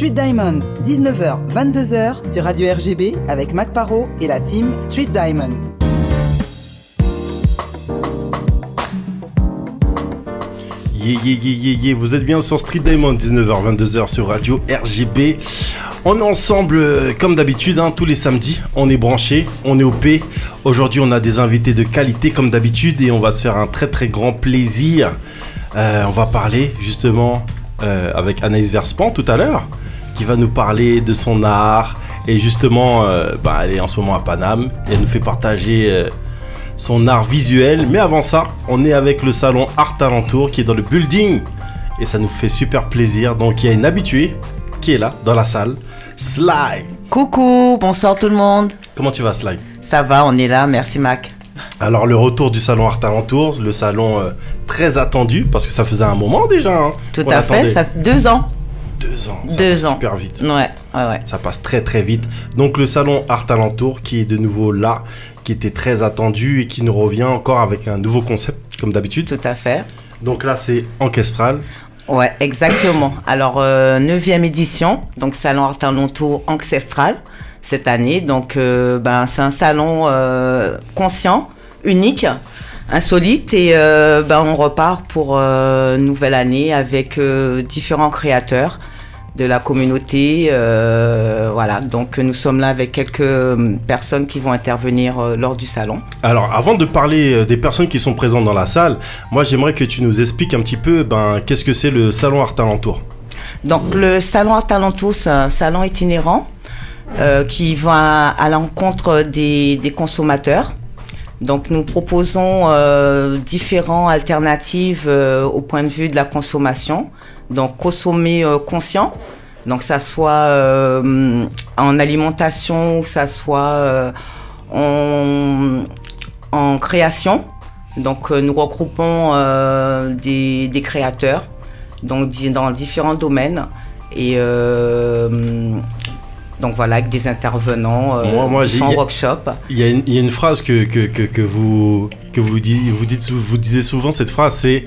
Street Diamond, 19h, 22h sur Radio RGB avec Mac Parot et la team Street Diamond. Vous êtes bien sur Street Diamond, 19h, 22h sur Radio RGB. On est ensemble comme d'habitude, tous les samedis. On est branchés, on est OP. Aujourd'hui, on a des invités de qualité comme d'habitude et on va se faire un très très grand plaisir. On va parler justement avec Anaïs Verspan tout à l'heure, qui va nous parler de son art. Et justement, elle est en ce moment à Paname et elle nous fait partager son art visuel. Mais avant ça, on est avec le salon Art Alentour qui est dans le building et ça nous fait super plaisir. Donc il y a une habituée qui est là dans la salle, Sly. Coucou, bonsoir tout le monde. Comment tu vas, Sly? Ça va, on est là, merci Mac. Alors le retour du salon Art Alentour, le salon très attendu parce que ça faisait un moment déjà. Tout à fait, ça fait 2 ans. 2 ans, ça 2 passe ans. super vite. Ouais. Ça passe très très vite. Donc le salon Art Alentour qui est de nouveau là, qui était très attendu et qui nous revient encore avec un nouveau concept comme d'habitude. Tout à fait. Donc là c'est ancestral. Ouais, exactement. Alors 9e édition, donc salon Art Alentour ancestral cette année. Donc c'est un salon conscient, unique, insolite et on repart pour une nouvelle année avec différents créateurs de la communauté. Voilà, donc nous sommes là avec quelques personnes qui vont intervenir lors du salon. Alors avant de parler des personnes qui sont présentes dans la salle, moi j'aimerais que tu nous expliques un petit peu qu'est-ce que c'est le salon Art Alentour. Donc le salon Art Alentour, c'est un salon itinérant qui va à l'encontre des consommateurs. Donc nous proposons différentes alternatives au point de vue de la consommation. Donc consommer conscient, donc ça soit en alimentation ou ça soit en création. Donc nous regroupons des créateurs donc dans différents domaines et donc voilà, avec des intervenants, différents workshops. Il y a une phrase que vous disiez souvent, cette phrase, c'est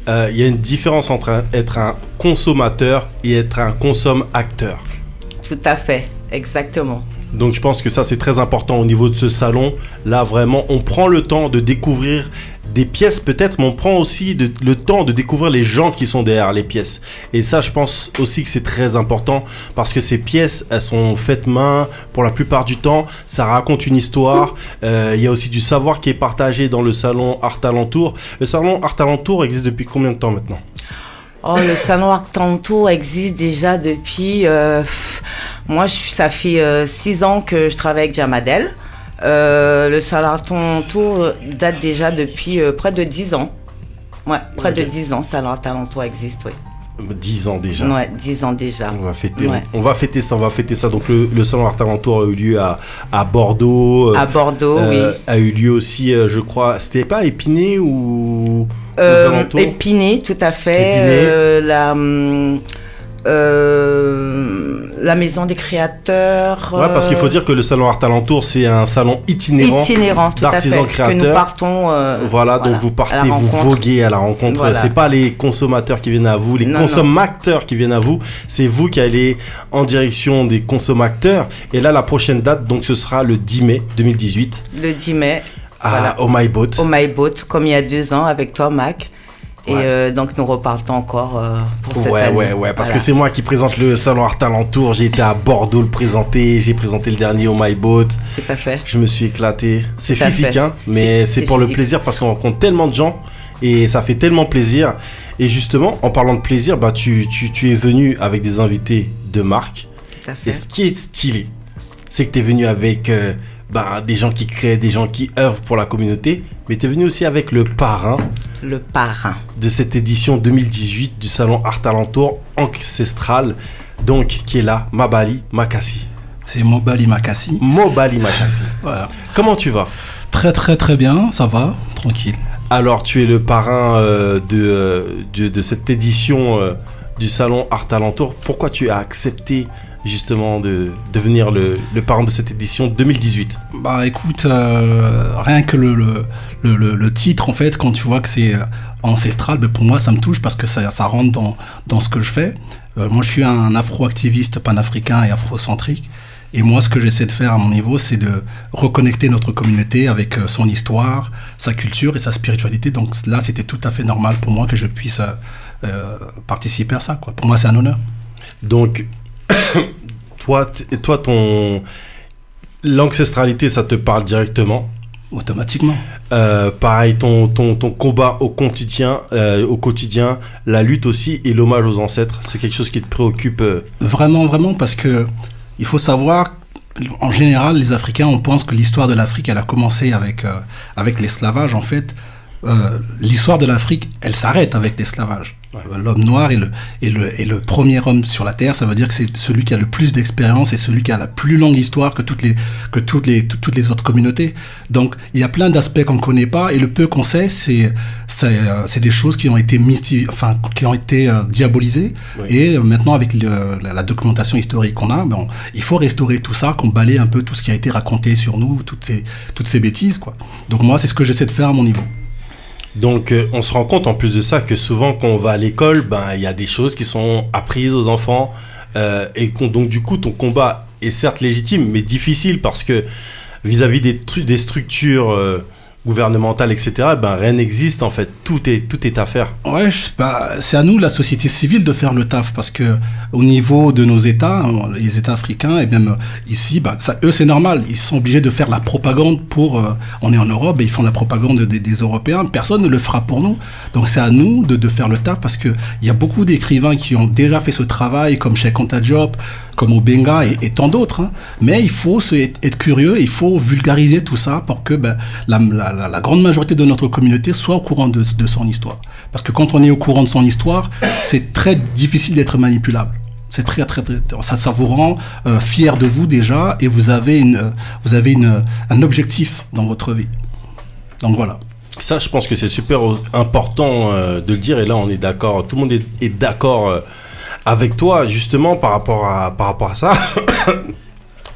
il y a une différence entre être un consommateur et être un consomme-acteur. Tout à fait, exactement. Donc je pense que ça c'est très important au niveau de ce salon. Là vraiment on prend le temps de découvrir des pièces peut-être, mais on prend aussi le temps de découvrir les gens qui sont derrière les pièces. Et ça je pense aussi que c'est très important parce que ces pièces elles sont faites main pour la plupart du temps. Ça raconte une histoire. Il y a aussi du savoir qui est partagé dans le salon Art Alentour. Le salon Art Alentour existe depuis combien de temps maintenant ? Le salon Art Alentour existe déjà depuis... ça fait 6 ans que je travaille avec Jamadel. Le salon Art Alentour date déjà depuis près de 10 ans. Ouais, près de 10 ans, salon Art Alentour existe, oui. 10 ans déjà. Ouais, 10 ans déjà. On va fêter ça. Donc le salon Art Alentour a eu lieu à Bordeaux. À Bordeaux, oui. A eu lieu aussi, je crois, c'était pas Épinay ou... Épinay, tout à fait. La maison des créateurs. Ouais, parce qu'il faut dire que le salon Art Alentour, c'est un salon itinérant d'artisans créateurs. Que nous partons. Donc vous partez, vous voguez à la rencontre. Voilà. C'est pas les consommateurs qui viennent à vous, les consommateurs qui viennent à vous. C'est vous qui allez en direction des consommateurs. Et là, la prochaine date, donc ce sera le 10 mai 2018. Le 10 mai. Au My Boat. Au My Boat, comme il y a 2 ans avec toi, Mac. Et donc nous repartons encore pour cette année. Parce que c'est moi qui présente le salon Art Alentour. J'ai été à Bordeaux le présenter. J'ai présenté le dernier au My Boat. Tout à fait. Je me suis éclaté. C'est physique, mais c'est pour le plaisir parce qu'on rencontre tellement de gens et ça fait tellement plaisir. Et justement, en parlant de plaisir, tu es venu avec des invités de marque. Tout à fait. Et ce qui est stylé, c'est que tu es venu avec... des gens qui créent, des gens qui œuvrent pour la communauté, mais tu es venu aussi avec le parrain de cette édition 2018 du salon Art Alentour ancestral, donc qui est là, Mobali Makassi. C'est Mobali Makassi. Voilà. Comment tu vas ? Très très très bien, ça va, tranquille. Alors tu es le parrain de cette édition du salon Art Alentour. Pourquoi tu as accepté justement de devenir le parrain de cette édition 2018? Bah écoute, rien que le titre en fait, quand tu vois que c'est ancestral, pour moi ça me touche parce que ça rentre dans ce que je fais. Moi je suis un afro-activiste panafricain et afrocentrique. Et moi, ce que j'essaie de faire à mon niveau, c'est de reconnecter notre communauté avec son histoire, sa culture et sa spiritualité. Donc là, c'était tout à fait normal pour moi que je puisse participer à ça, quoi. Pour moi, c'est un honneur. Donc, toi, l'ancestralité, ça te parle directement? Automatiquement. Pareil, ton combat au quotidien, la lutte aussi et l'hommage aux ancêtres, c'est quelque chose qui te préoccupe? Vraiment, vraiment, parce que il faut savoir, en général, les Africains, on pense que l'histoire de l'Afrique, elle a commencé avec l'esclavage. En fait, l'histoire de l'Afrique, elle s'arrête avec l'esclavage. Ouais. L'homme noir est le premier homme sur la Terre. Ça veut dire que c'est celui qui a le plus d'expérience et celui qui a la plus longue histoire que toutes les autres communautés. Donc, il y a plein d'aspects qu'on ne connaît pas et le peu qu'on sait, c'est des choses qui ont été diabolisées. Oui. Et maintenant, avec la documentation historique qu'on a, il faut restaurer tout ça, qu'on balaye un peu tout ce qui a été raconté sur nous, toutes ces bêtises, quoi. Donc moi, c'est ce que j'essaie de faire à mon niveau. Donc, on se rend compte en plus de ça que souvent quand on va à l'école, il y a des choses qui sont apprises aux enfants donc du coup ton combat est certes légitime mais difficile parce que vis-à-vis des structures gouvernementales, etc., rien n'existe en fait, tout est à faire. Ouais, c'est à nous, la société civile, de faire le taf parce que au niveau de nos États, les États africains et même ici, eux c'est normal, ils sont obligés de faire la propagande on est en Europe et ils font la propagande des Européens, personne ne le fera pour nous, donc c'est à nous de faire le taf parce que il y a beaucoup d'écrivains qui ont déjà fait ce travail comme Cheikh Anta Diop, comme Obenga et tant d'autres, hein. Mais il faut être curieux, il faut vulgariser tout ça pour que la grande majorité de notre communauté soit au courant de son histoire. Parce que quand on est au courant de son histoire, c'est très difficile d'être manipulable. C'est très, très, très, ça vous rend fier de vous déjà et vous avez un objectif dans votre vie. Donc voilà. Ça, je pense que c'est super important de le dire et là on est d'accord, tout le monde est d'accord avec toi justement par rapport à ça.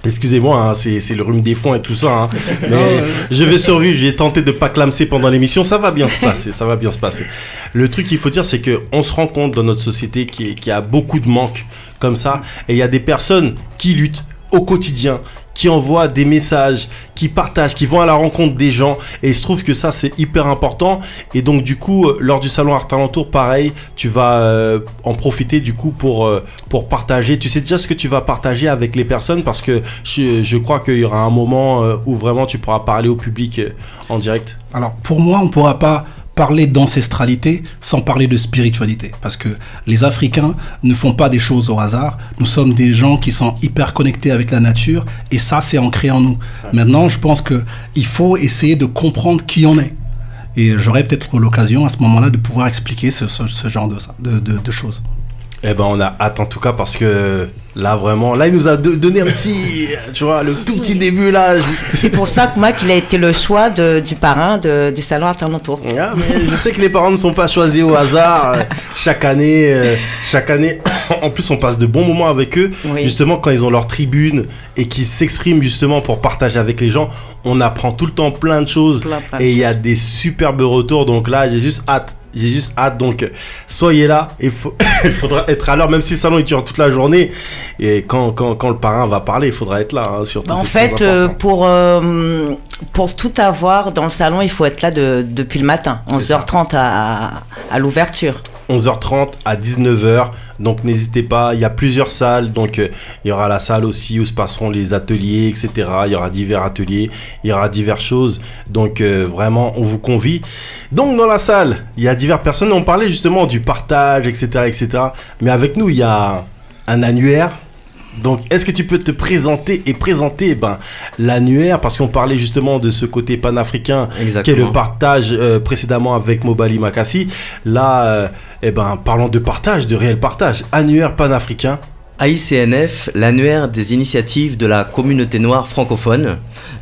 Excusez-moi, hein, c'est le rhume des foins et tout ça, hein. Mais je vais survivre, j'ai tenté de pas clamser pendant l'émission, ça va bien se passer, Le truc qu'il faut dire, c'est qu'on se rend compte dans notre société qu'il y a beaucoup de manques comme ça, et il y a des personnes qui luttent au quotidien, qui envoient des messages, qui partagent, qui vont à la rencontre des gens, et il se trouve que ça c'est hyper important, et donc du coup lors du salon Art Alentour, pareil, tu vas en profiter du coup pour partager. Tu sais déjà ce que tu vas partager avec les personnes parce que je crois qu'il y aura un moment où vraiment tu pourras parler au public en direct. Alors pour moi on ne pourra pas parler d'ancestralité sans parler de spiritualité. Parce que les Africains ne font pas des choses au hasard. Nous sommes des gens qui sont hyper connectés avec la nature et ça, c'est ancré en nous. Maintenant, je pense qu'il faut essayer de comprendre qui on est. Et j'aurai peut-être l'occasion à ce moment-là de pouvoir expliquer ce genre de choses. Eh ben, on a hâte en tout cas parce que là vraiment, là il nous a donné un petit, tu vois, le tout petit début là. C'est pour ça que Mac, il a été le choix du parrain du salon Art Alentour. Ah, mais je sais que les parents ne sont pas choisis au hasard. Chaque année, en plus on passe de bons moments avec eux. Oui. Justement quand ils ont leur tribune et qu'ils s'expriment justement pour partager avec les gens, on apprend tout le temps plein de choses et il y a des superbes retours. Donc là j'ai juste hâte, donc soyez là, il faudra être à l'heure, même si le salon il dure toute la journée. Et quand le parrain va parler, il faudra être là, hein, surtout. En fait, pour tout avoir dans le salon, il faut être là depuis le matin, 11h30 à l'ouverture. 11h30 à 19h, donc n'hésitez pas, il y a plusieurs salles, donc il y aura la salle aussi où se passeront les ateliers, etc. Il y aura divers ateliers, il y aura diverses choses, donc vraiment on vous convie. Donc dans la salle, il y a diverses personnes, on parlait justement du partage, etc., etc. Mais avec nous, il y a un annuaire. Donc, est-ce que tu peux te présenter l'annuaire, parce qu'on parlait justement de ce côté panafricain. Exactement. Qui est le partage précédemment avec Mobali Makassi. Là, parlons de partage, de réel partage. Annuaire panafricain, AICNF, l'annuaire des initiatives de la communauté noire francophone.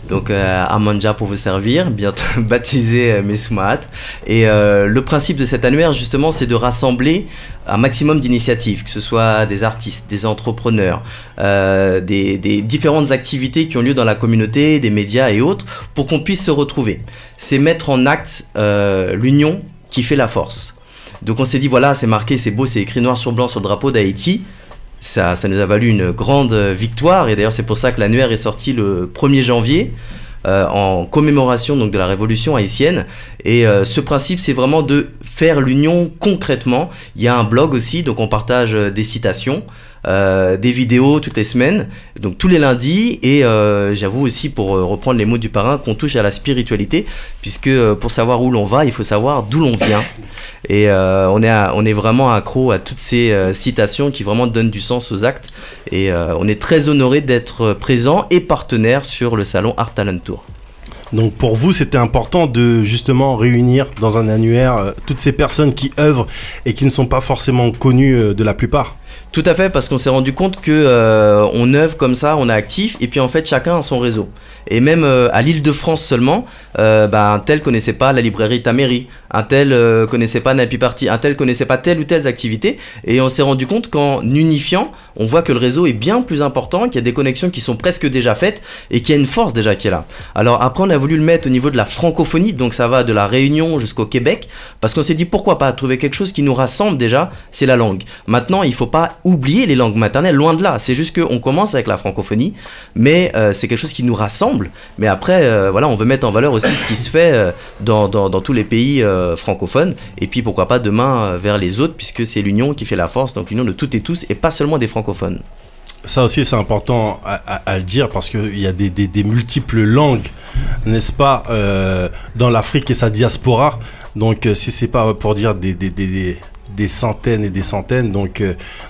Donc Amanja pour vous servir, bientôt baptisé Mesoumaat. Et le principe de cet annuaire justement, c'est de rassembler un maximum d'initiatives, que ce soit des artistes, des entrepreneurs, des différentes activités qui ont lieu dans la communauté, des médias et autres, pour qu'on puisse se retrouver. C'est mettre en acte l'union qui fait la force. Donc on s'est dit voilà, c'est marqué, c'est beau, c'est écrit noir sur blanc sur le drapeau d'Haïti. Ça nous a valu une grande victoire, et d'ailleurs c'est pour ça que l'annuaire est sorti le 1er janvier en commémoration donc de la révolution haïtienne. Et ce principe, c'est vraiment de faire l'union concrètement. Il y a un blog aussi, donc on partage des citations, des vidéos toutes les semaines, donc tous les lundis. Et j'avoue aussi, pour reprendre les mots du parrain, qu'on touche à la spiritualité, puisque pour savoir où l'on va, il faut savoir d'où l'on vient. Et on est vraiment accro à toutes ces citations qui vraiment donnent du sens aux actes. Et on est très honoré d'être présent et partenaire sur le salon Art Talent Tour. Donc pour vous, c'était important de justement réunir dans un annuaire toutes ces personnes qui œuvrent et qui ne sont pas forcément connues de la plupart. Tout à fait, parce qu'on s'est rendu compte que on œuvre comme ça, on est actif, et puis en fait chacun a son réseau. Et même à l'Île-de-France seulement, un tel connaissait pas la librairie Taméry, un tel connaissait pas Nappy Party, un tel connaissait pas telle ou telle activité. Et on s'est rendu compte qu'en unifiant, on voit que le réseau est bien plus important, qu'il y a des connexions qui sont presque déjà faites et qu'il y a une force déjà qui est là. Alors après, on a voulu le mettre au niveau de la francophonie, donc ça va de la Réunion jusqu'au Québec, parce qu'on s'est dit pourquoi pas trouver quelque chose qui nous rassemble déjà, c'est la langue. Maintenant, il faut pas oublier les langues maternelles, loin de là. C'est juste qu'on commence avec la francophonie, mais c'est quelque chose qui nous rassemble. Mais après, voilà, on veut mettre en valeur aussi ce qui se fait dans tous les pays francophones, et puis pourquoi pas demain vers les autres, puisque c'est l'union qui fait la force, donc l'union de toutes et tous, et pas seulement des francophones. Ça aussi, c'est important à le dire, parce qu'il y a des multiples langues, n'est-ce pas, dans l'Afrique et sa diaspora. Donc si c'est pas pour dire des centaines et des centaines, donc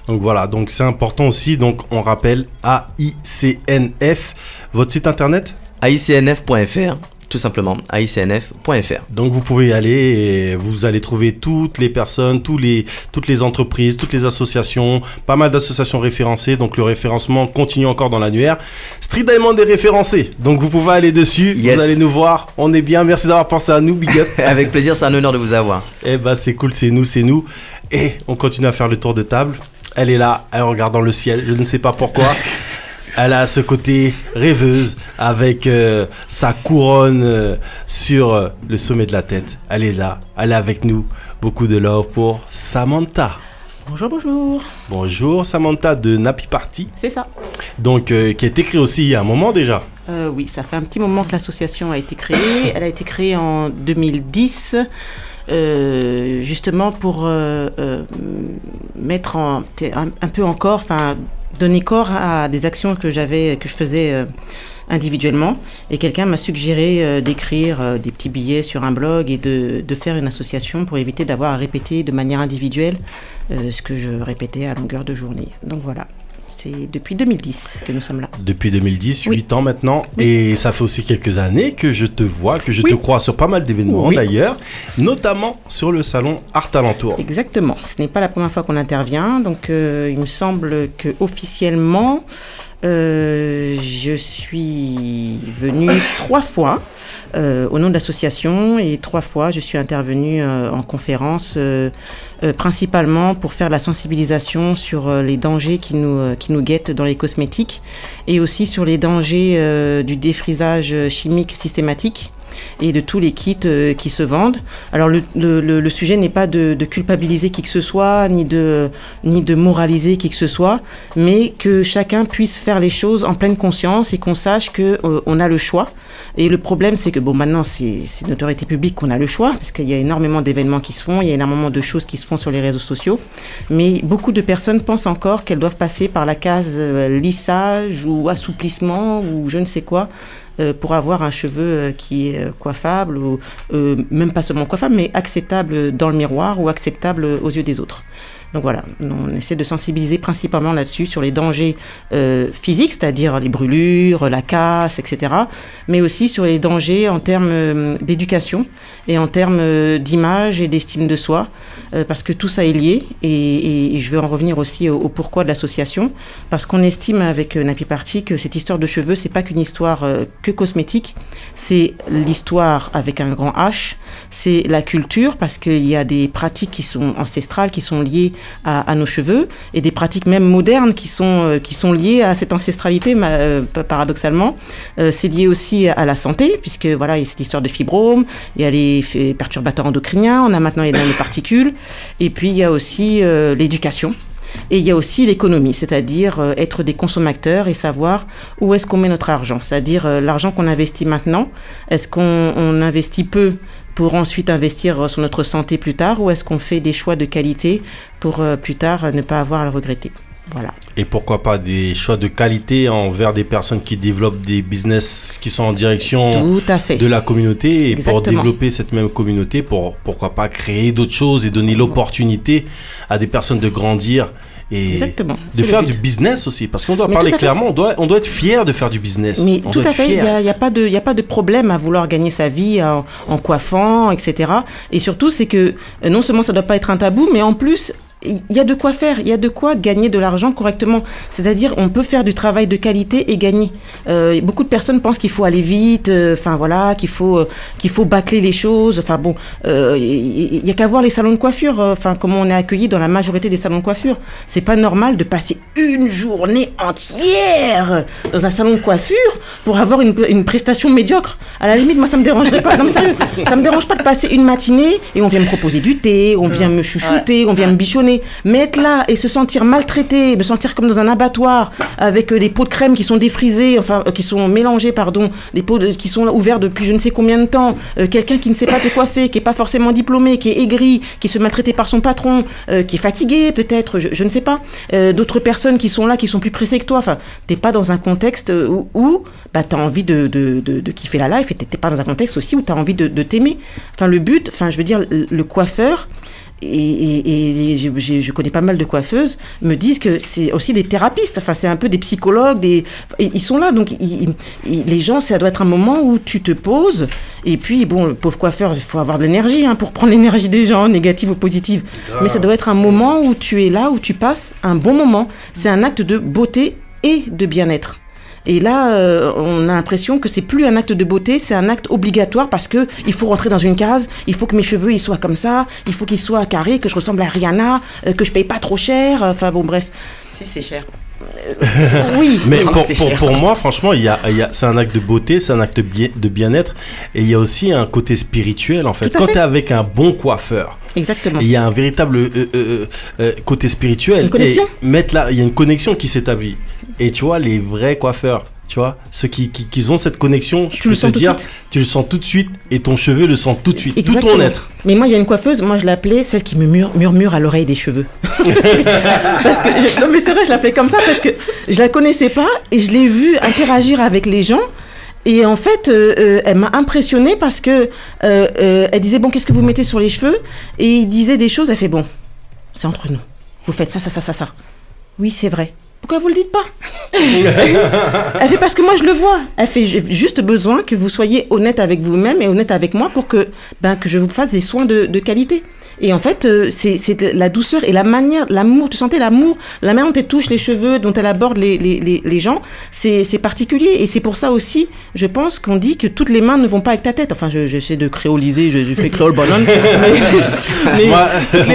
voilà, donc c'est important aussi. Donc on rappelle AICNF, votre site internet AICNF.fr, tout simplement, AICNF.fr. Donc vous pouvez y aller et vous allez trouver toutes les personnes, toutes les entreprises, toutes les associations, pas mal d'associations référencées. Donc le référencement continue encore dans l'annuaire. Street Diamond est référencé, donc vous pouvez aller dessus, yes. Vous allez nous voir, on est bien, merci d'avoir pensé à nous, big up. Avec plaisir, c'est un honneur de vous avoir. Eh ben c'est cool, c'est nous. Et on continue à faire le tour de table. Elle est là, elle regarde dans le ciel, je ne sais pas pourquoi. Elle a ce côté rêveuse avec sa couronne sur le sommet de la tête. Elle est là, elle est avec nous. Beaucoup de love pour Samantha. Bonjour, bonjour. Bonjour Samantha de Nappy Party. C'est ça. Donc qui a été créée aussi il y a un moment déjà. Oui, ça fait un petit moment que l'association a été créée. Elle a été créée en 2010. Justement pour mettre un peu encore, enfin donner corps à des actions que je faisais individuellement, et quelqu'un m'a suggéré d'écrire des petits billets sur un blog et de faire une association pour éviter d'avoir à répéter de manière individuelle ce que je répétais à longueur de journée. Donc voilà. C'est depuis 2010 que nous sommes là. Depuis 2010, oui. 8 ans maintenant. Oui. Et ça fait aussi quelques années que je te vois, que je te crois sur pas mal d'événements d'ailleurs, notamment sur le salon Art Talent Tour. Exactement. Ce n'est pas la première fois qu'on intervient. Donc il me semble qu'officiellement, je suis venue 3 fois au nom de l'association, et 3 fois je suis intervenue en conférence, principalement pour faire la sensibilisation sur les dangers qui nous guettent dans les cosmétiques, et aussi sur les dangers du défrisage chimique systématique et de tous les kits qui se vendent. Alors le sujet n'est pas de culpabiliser qui que ce soit, ni de moraliser qui que ce soit, mais que chacun puisse faire les choses en pleine conscience et qu'on sache qu'on a le choix. Et le problème, c'est que maintenant, c'est une autorité publique qu'on a le choix, parce qu'il y a énormément d'événements qui se font, il y a énormément de choses qui se font sur les réseaux sociaux, mais beaucoup de personnes pensent encore qu'elles doivent passer par la case lissage ou assouplissement ou je ne sais quoi, pour avoir un cheveu qui est coiffable, ou même pas seulement coiffable, mais acceptable dans le miroir ou acceptable aux yeux des autres. Donc voilà, on essaie de sensibiliser principalement là-dessus, sur les dangers physiques, c'est-à-dire les brûlures, la casse, etc. Mais aussi sur les dangers en termes d'éducation et en termes d'image et d'estime de soi, parce que tout ça est lié. Et je veux en revenir aussi au pourquoi de l'association, parce qu'on estime avec Nappy Party que cette histoire de cheveux, c'est pas qu'une histoire que cosmétique, c'est l'histoire avec un grand H, c'est la culture, parce qu'il y a des pratiques qui sont ancestrales, qui sont liées à nos cheveux, et des pratiques même modernes qui sont liées à cette ancestralité, paradoxalement. C'est lié aussi à la santé, puisque voilà, il y a cette histoire de fibrome, il y a les perturbateurs endocriniens, on a maintenant les nanoparticules, et puis il y a aussi l'éducation. Et il y a aussi l'économie, c'est-à-dire être des consommateurs et savoir où est-ce qu'on met notre argent. C'est-à-dire l'argent qu'on investit maintenant, est-ce qu'on investit peu pour ensuite investir sur notre santé plus tard, ou est-ce qu'on fait des choix de qualité pour plus tard ne pas avoir à le regretter. Voilà. Et pourquoi pas des choix de qualité envers des personnes qui développent des business qui sont en direction de la communauté, et pour développer cette même communauté, pourquoi pas créer d'autres choses et donner l'opportunité à des personnes de grandir et de faire du business aussi, parce qu'on doit parler clairement, on doit être fier de faire du business. Mais tout à fait, il n'y a pas de problème à vouloir gagner sa vie en coiffant, etc. Et surtout, c'est que non seulement ça ne doit pas être un tabou, mais en plus, il y a de quoi faire, il y a de quoi gagner de l'argent correctement. C'est-à-dire, on peut faire du travail de qualité et gagner. Beaucoup de personnes pensent qu'il faut aller vite, voilà, qu'il faut bâcler les choses. Enfin bon, il y a qu'à voir les salons de coiffure. Comment on est accueilli dans la majorité des salons de coiffure. C'est pas normal de passer une journée entière dans un salon de coiffure pour avoir une prestation médiocre. À la limite, moi, ça me dérangerait pas. Non, mais sérieux, ça me dérange pas de passer une matinée et on vient me proposer du thé, on vient me chuchoter, on vient me bichonner. Mais être là et se sentir maltraité, me sentir comme dans un abattoir avec des pots de crème qui sont défrisés, qui sont mélangés, des pots qui sont ouverts depuis je ne sais combien de temps, quelqu'un qui ne sait pas te coiffer, qui n'est pas forcément diplômé, qui est aigri, qui se maltraité par son patron, qui est fatigué peut-être, je ne sais pas, d'autres personnes qui sont là, qui sont plus pressées que toi. T'es pas dans un contexte où tu as envie de kiffer la life, et t'es pas dans un contexte aussi où tu as envie de t'aimer. Le but, je veux dire, le coiffeur, et je connais pas mal de coiffeuses, me disent que c'est aussi des thérapeutes, c'est un peu des psychologues, ils sont là, donc les gens, ça doit être un moment où tu te poses, et puis bon, le pauvre coiffeur, il faut avoir de l'énergie pour prendre l'énergie des gens, négative ou positive, mais ça doit être un moment où tu es là, où tu passes un bon moment. C'est un acte de beauté et de bien-être. Et là, on a l'impression que c'est plus un acte de beauté, c'est un acte obligatoire, parce que il faut rentrer dans une case, il faut que mes cheveux ils soient comme ça, il faut qu'ils soient carrés, que je ressemble à Rihanna, que je paye pas trop cher, bon bref. Si c'est cher. Oui. Mais pour moi, franchement, c'est un acte de beauté, c'est un acte de bien-être, et il y a aussi un côté spirituel en fait. Quand tu es avec un bon coiffeur, exactement, il y a un véritable côté spirituel. Une connexion. Il y a une connexion qui s'établit. Et tu vois, les vrais coiffeurs, tu vois, ceux qui ont cette connexion, je peux te dire, tu le sens tout de suite, et ton cheveu le sent tout de suite, exactement. Tout ton être. Mais moi, il y a une coiffeuse, moi je l'appelais celle qui me murmure à l'oreille des cheveux. Parce que, non mais c'est vrai, je l'appelais comme ça parce que je la connaissais pas, et je l'ai vue interagir avec les gens. Et en fait, elle m'a impressionnée parce que elle disait, bon, qu'est-ce que vous mettez sur les cheveux? Et il disait des choses, elle fait, bon, c'est entre nous, vous faites ça. Oui, c'est vrai. Pourquoi vous le dites pas? Elle fait, parce que moi je le vois. Elle fait, j'ai juste besoin que vous soyez honnête avec vous-même et honnête avec moi pour que je vous fasse des soins de qualité. Et en fait, c'est la douceur et la manière, l'amour, tu sentais l'amour, la manière dont elle touche les cheveux, dont elle aborde les gens, c'est particulier. Et c'est pour ça aussi, je pense qu'on dit que toutes les mains ne vont pas avec ta tête. Enfin, j'essaie de créoliser, je fais créole bonhomme, mais moi,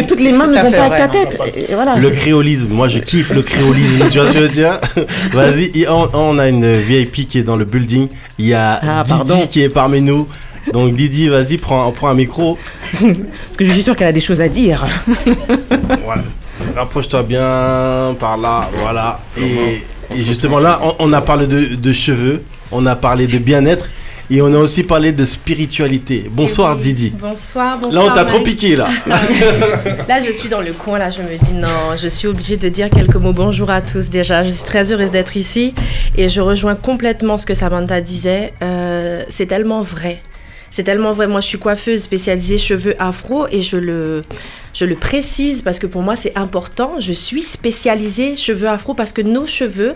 toutes les mains ne vont pas avec ta tête. Et voilà. Le créolisme, moi je kiffe le créolisme, tu vois ce que je veux dire? Vas-y, on a une VIP qui est dans le building, il y a Didi qui est parmi nous. Donc Didi, vas-y, prends un micro. Parce que je suis sûre qu'elle a des choses à dire. Voilà. Rapproche-toi bien par là, voilà. Et justement là, on a parlé de cheveux, on a parlé de bien-être, et on a aussi parlé de spiritualité. Bonsoir Didi. Bonsoir. Là on t'a trop piqué là. Là je suis dans le coin, là je me dis non, je suis obligée de dire quelques mots. Bonjour à tous déjà, je suis très heureuse d'être ici, et je rejoins complètement ce que Samantha disait, c'est tellement vrai. C'est tellement vrai. Moi, je suis coiffeuse spécialisée cheveux afro et je le précise parce que pour moi, c'est important. Je suis spécialisée cheveux afro parce que nos cheveux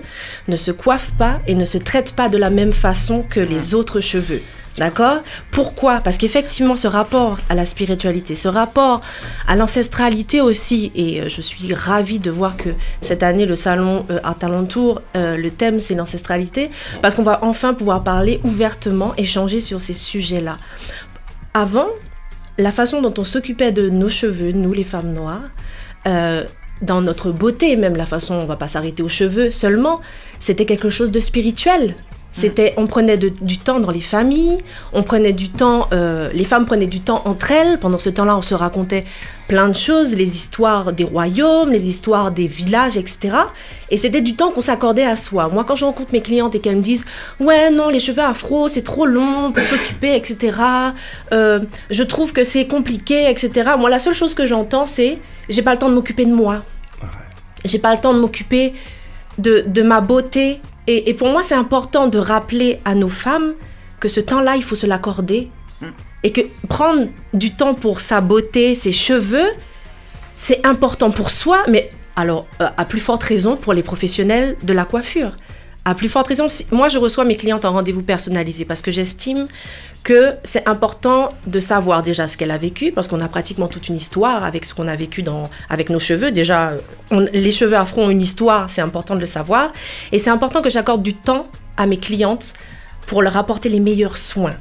ne se coiffent pas et ne se traitent pas de la même façon que les autres cheveux. D'accord? Pourquoi? Parce qu'effectivement, ce rapport à la spiritualité, ce rapport à l'ancestralité aussi, et je suis ravie de voir que cette année, le salon Art Alentour, le thème, c'est l'ancestralité, parce qu'on va enfin pouvoir parler ouvertement, échanger sur ces sujets-là. Avant, la façon dont on s'occupait de nos cheveux, nous, les femmes noires, dans notre beauté, même la façon, on ne va pas s'arrêter aux cheveux seulement, c'était quelque chose de spirituel. On prenait du temps dans les familles, on prenait du temps, les femmes prenaient du temps entre elles. Pendant ce temps-là, on se racontait plein de choses, les histoires des royaumes, les histoires des villages, etc. Et c'était du temps qu'on s'accordait à soi. Moi, quand je rencontre mes clientes et qu'elles me disent « Ouais, non, les cheveux afro, c'est trop long pour s'occuper, etc. Je trouve que c'est compliqué, etc. » Moi, la seule chose que j'entends, c'est « J'ai pas le temps de m'occuper de moi. J'ai pas le temps de m'occuper de ma beauté. » Et pour moi, c'est important de rappeler à nos femmes que ce temps-là, il faut se l'accorder. Et que prendre du temps pour sa beauté, ses cheveux, c'est important pour soi, mais alors, à plus forte raison pour les professionnels de la coiffure. À plus forte raison, moi, je reçois mes clientes en rendez-vous personnalisé parce que j'estime que c'est important de savoir déjà ce qu'elle a vécu, parce qu'on a pratiquement toute une histoire avec ce qu'on a vécu avec nos cheveux. Déjà, les cheveux afro ont une histoire, c'est important de le savoir. Et c'est important que j'accorde du temps à mes clientes pour leur apporter les meilleurs soins.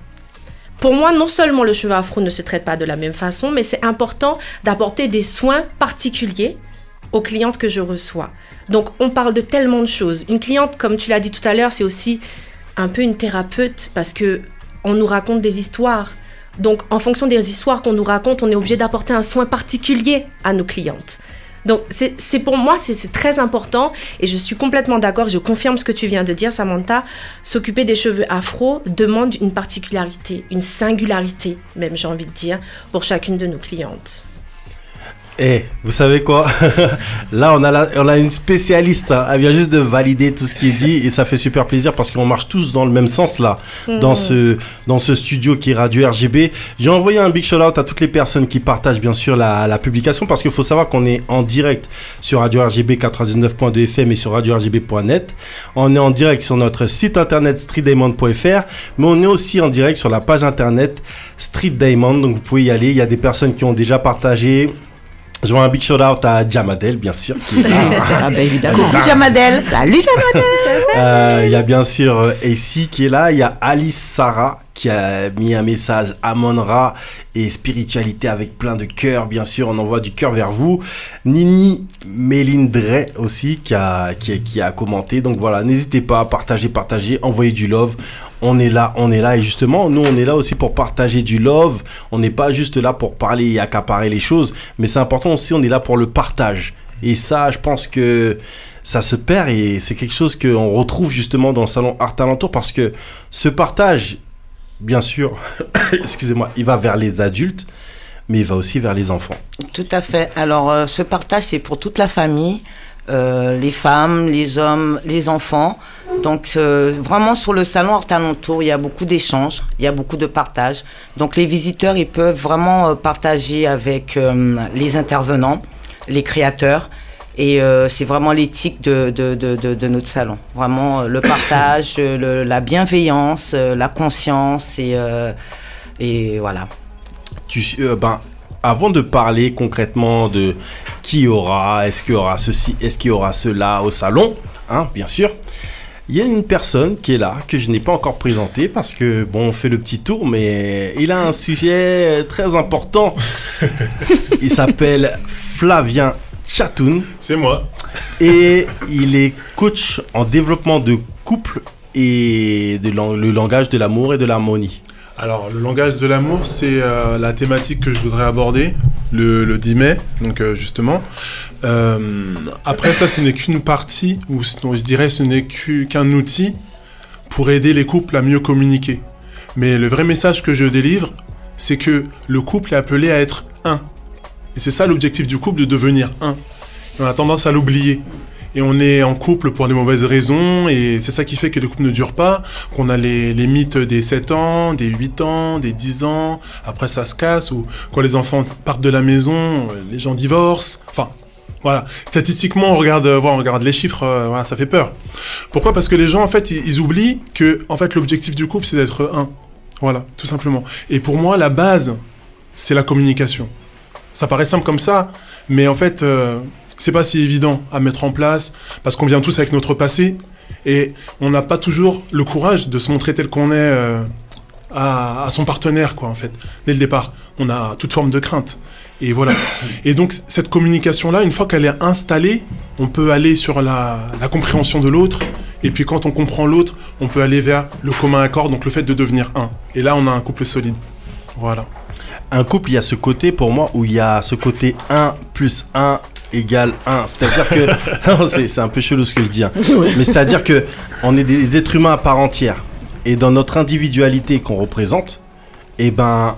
Pour moi, non seulement le cheveu afro ne se traite pas de la même façon, mais c'est important d'apporter des soins particuliers aux clientes que je reçois. Donc, on parle de tellement de choses. Une cliente, comme tu l'as dit tout à l'heure, c'est aussi un peu une thérapeute parce que on nous raconte des histoires. Donc, en fonction des histoires qu'on nous raconte, on est obligé d'apporter un soin particulier à nos clientes. Donc, c'est pour moi, c'est très important et je suis complètement d'accord, je confirme ce que tu viens de dire, Samantha. S'occuper des cheveux afro demande une particularité, une singularité, même j'ai envie de dire, pour chacune de nos clientes. Eh, vous savez quoi? Là, on a une spécialiste. Hein. Elle vient juste de valider tout ce qui est dit et ça fait super plaisir parce qu'on marche tous dans le même sens là, dans ce studio qui est Radio RGB. J'ai envoyé un big shout out à toutes les personnes qui partagent bien sûr la publication parce qu'il faut savoir qu'on est en direct sur Radio RGB 99.2 FM et sur radio-rgb.net. On est en direct sur notre site internet streetdiamond.fr, mais on est aussi en direct sur la page internet Street Diamond. Donc vous pouvez y aller. Il y a des personnes qui ont déjà partagé. Je vois un big shout out à Jamadel, bien sûr. Qui est là. Ah bah évidemment. Coucou Jamadel. Salut Jamadel. Il y a bien sûr AC qui est là. Il y a Alice Sarah qui a mis un message Amon-Ra et spiritualité avec plein de cœur. Bien sûr, on envoie du cœur vers vous. Nini Mélindre aussi qui a commenté. Donc voilà, n'hésitez pas à partager, envoyer du love. On est là. Et justement, nous, on est là aussi pour partager du love. On n'est pas juste là pour parler et accaparer les choses. Mais c'est important aussi, on est là pour le partage. Et ça, je pense que ça se perd et c'est quelque chose qu'on retrouve justement dans le salon Art Alentour parce que ce partage, bien sûr, excusez-moi, il va vers les adultes, mais il va aussi vers les enfants. Tout à fait. Alors, ce partage, c'est pour toute la famille, les femmes, les hommes, les enfants. Donc, vraiment, sur le salon Art Alentour, il y a beaucoup d'échanges, il y a beaucoup de partage. Donc, les visiteurs, ils peuvent vraiment partager avec les intervenants, les créateurs. Et c'est vraiment l'éthique de notre salon. Vraiment le partage, la bienveillance, la conscience et voilà. Avant de parler concrètement de qui aura, est-ce qu'il y aura ceci, est-ce qu'il y aura cela au salon, hein, bien sûr, il y a une personne qui est là, que je n'ai pas encore présentée parce que, bon, on fait le petit tour, mais il a un sujet très important. Il s'appelle Flavien Chatoun. C'est moi. Et il est coach en développement de couple et le langage de l'amour et de l'harmonie. Alors, le langage de l'amour, c'est la thématique que je voudrais aborder le 10 mai, donc justement. Après ça, ce n'est qu'une partie, ou je dirais ce n'est qu'un outil pour aider les couples à mieux communiquer. Mais le vrai message que je délivre, c'est que le couple est appelé à être un. Et c'est ça l'objectif du couple, de devenir un. Et on a tendance à l'oublier. et on est en couple pour des mauvaises raisons, et c'est ça qui fait que les couples ne durent pas, qu'on a les mythes des 7 ans, des 8 ans, des 10 ans, après ça se casse, ou quand les enfants partent de la maison, les gens divorcent, enfin... Voilà, statistiquement, on regarde les chiffres, voilà, ça fait peur. Pourquoi ? Parce que les gens, en fait, ils oublient que, en fait, l'objectif du couple, c'est d'être un. Voilà, tout simplement. Et pour moi, la base, c'est la communication. Ça paraît simple comme ça, mais en fait, c'est pas si évident à mettre en place, parce qu'on vient tous avec notre passé, et on n'a pas toujours le courage de se montrer tel qu'on est à son partenaire, quoi, en fait, dès le départ. On a toute forme de crainte. Et voilà. Et donc, cette communication-là, une fois qu'elle est installée, on peut aller sur la compréhension de l'autre. Et puis, quand on comprend l'autre, on peut aller vers le commun accord, donc le fait de devenir un. Et là, on a un couple solide. Voilà. Un couple, il y a ce côté, pour moi, où il y a ce côté 1 plus 1 égale 1. C'est-à-dire que... c'est un peu chelou ce que je dis. Hein. Mais c'est-à-dire que on est des êtres humains à part entière. Et dans notre individualité qu'on représente, eh ben,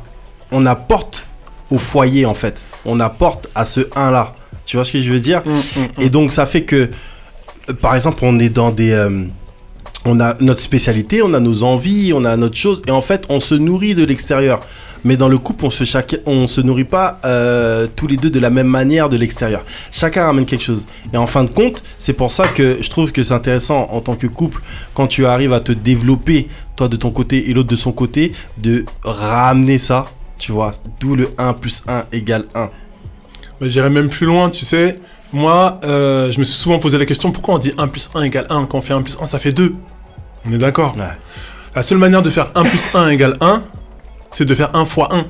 on apporte au foyer, en fait. On apporte à ce 1-là. Tu vois ce que je veux dire ? Et donc, ça fait que, par exemple, on est dans des... on a notre spécialité, on a nos envies, on a notre chose. Et en fait, on se nourrit de l'extérieur. Mais dans le couple, on se nourrit pas tous les deux de la même manière de l'extérieur. Chacun ramène quelque chose. Et en fin de compte, c'est pour ça que je trouve que c'est intéressant en tant que couple, quand tu arrives à te développer, toi de ton côté et l'autre de son côté, de ramener ça. Tu vois, d'où le 1 plus 1 égale 1. J'irais même plus loin, tu sais. Moi, je me suis souvent posé la question, pourquoi on dit 1 plus 1 égale 1 ? Quand on fait 1 plus 1, ça fait 2. On est d'accord ? Ouais. La seule manière de faire 1 plus 1 égale 1, c'est de faire 1 fois 1.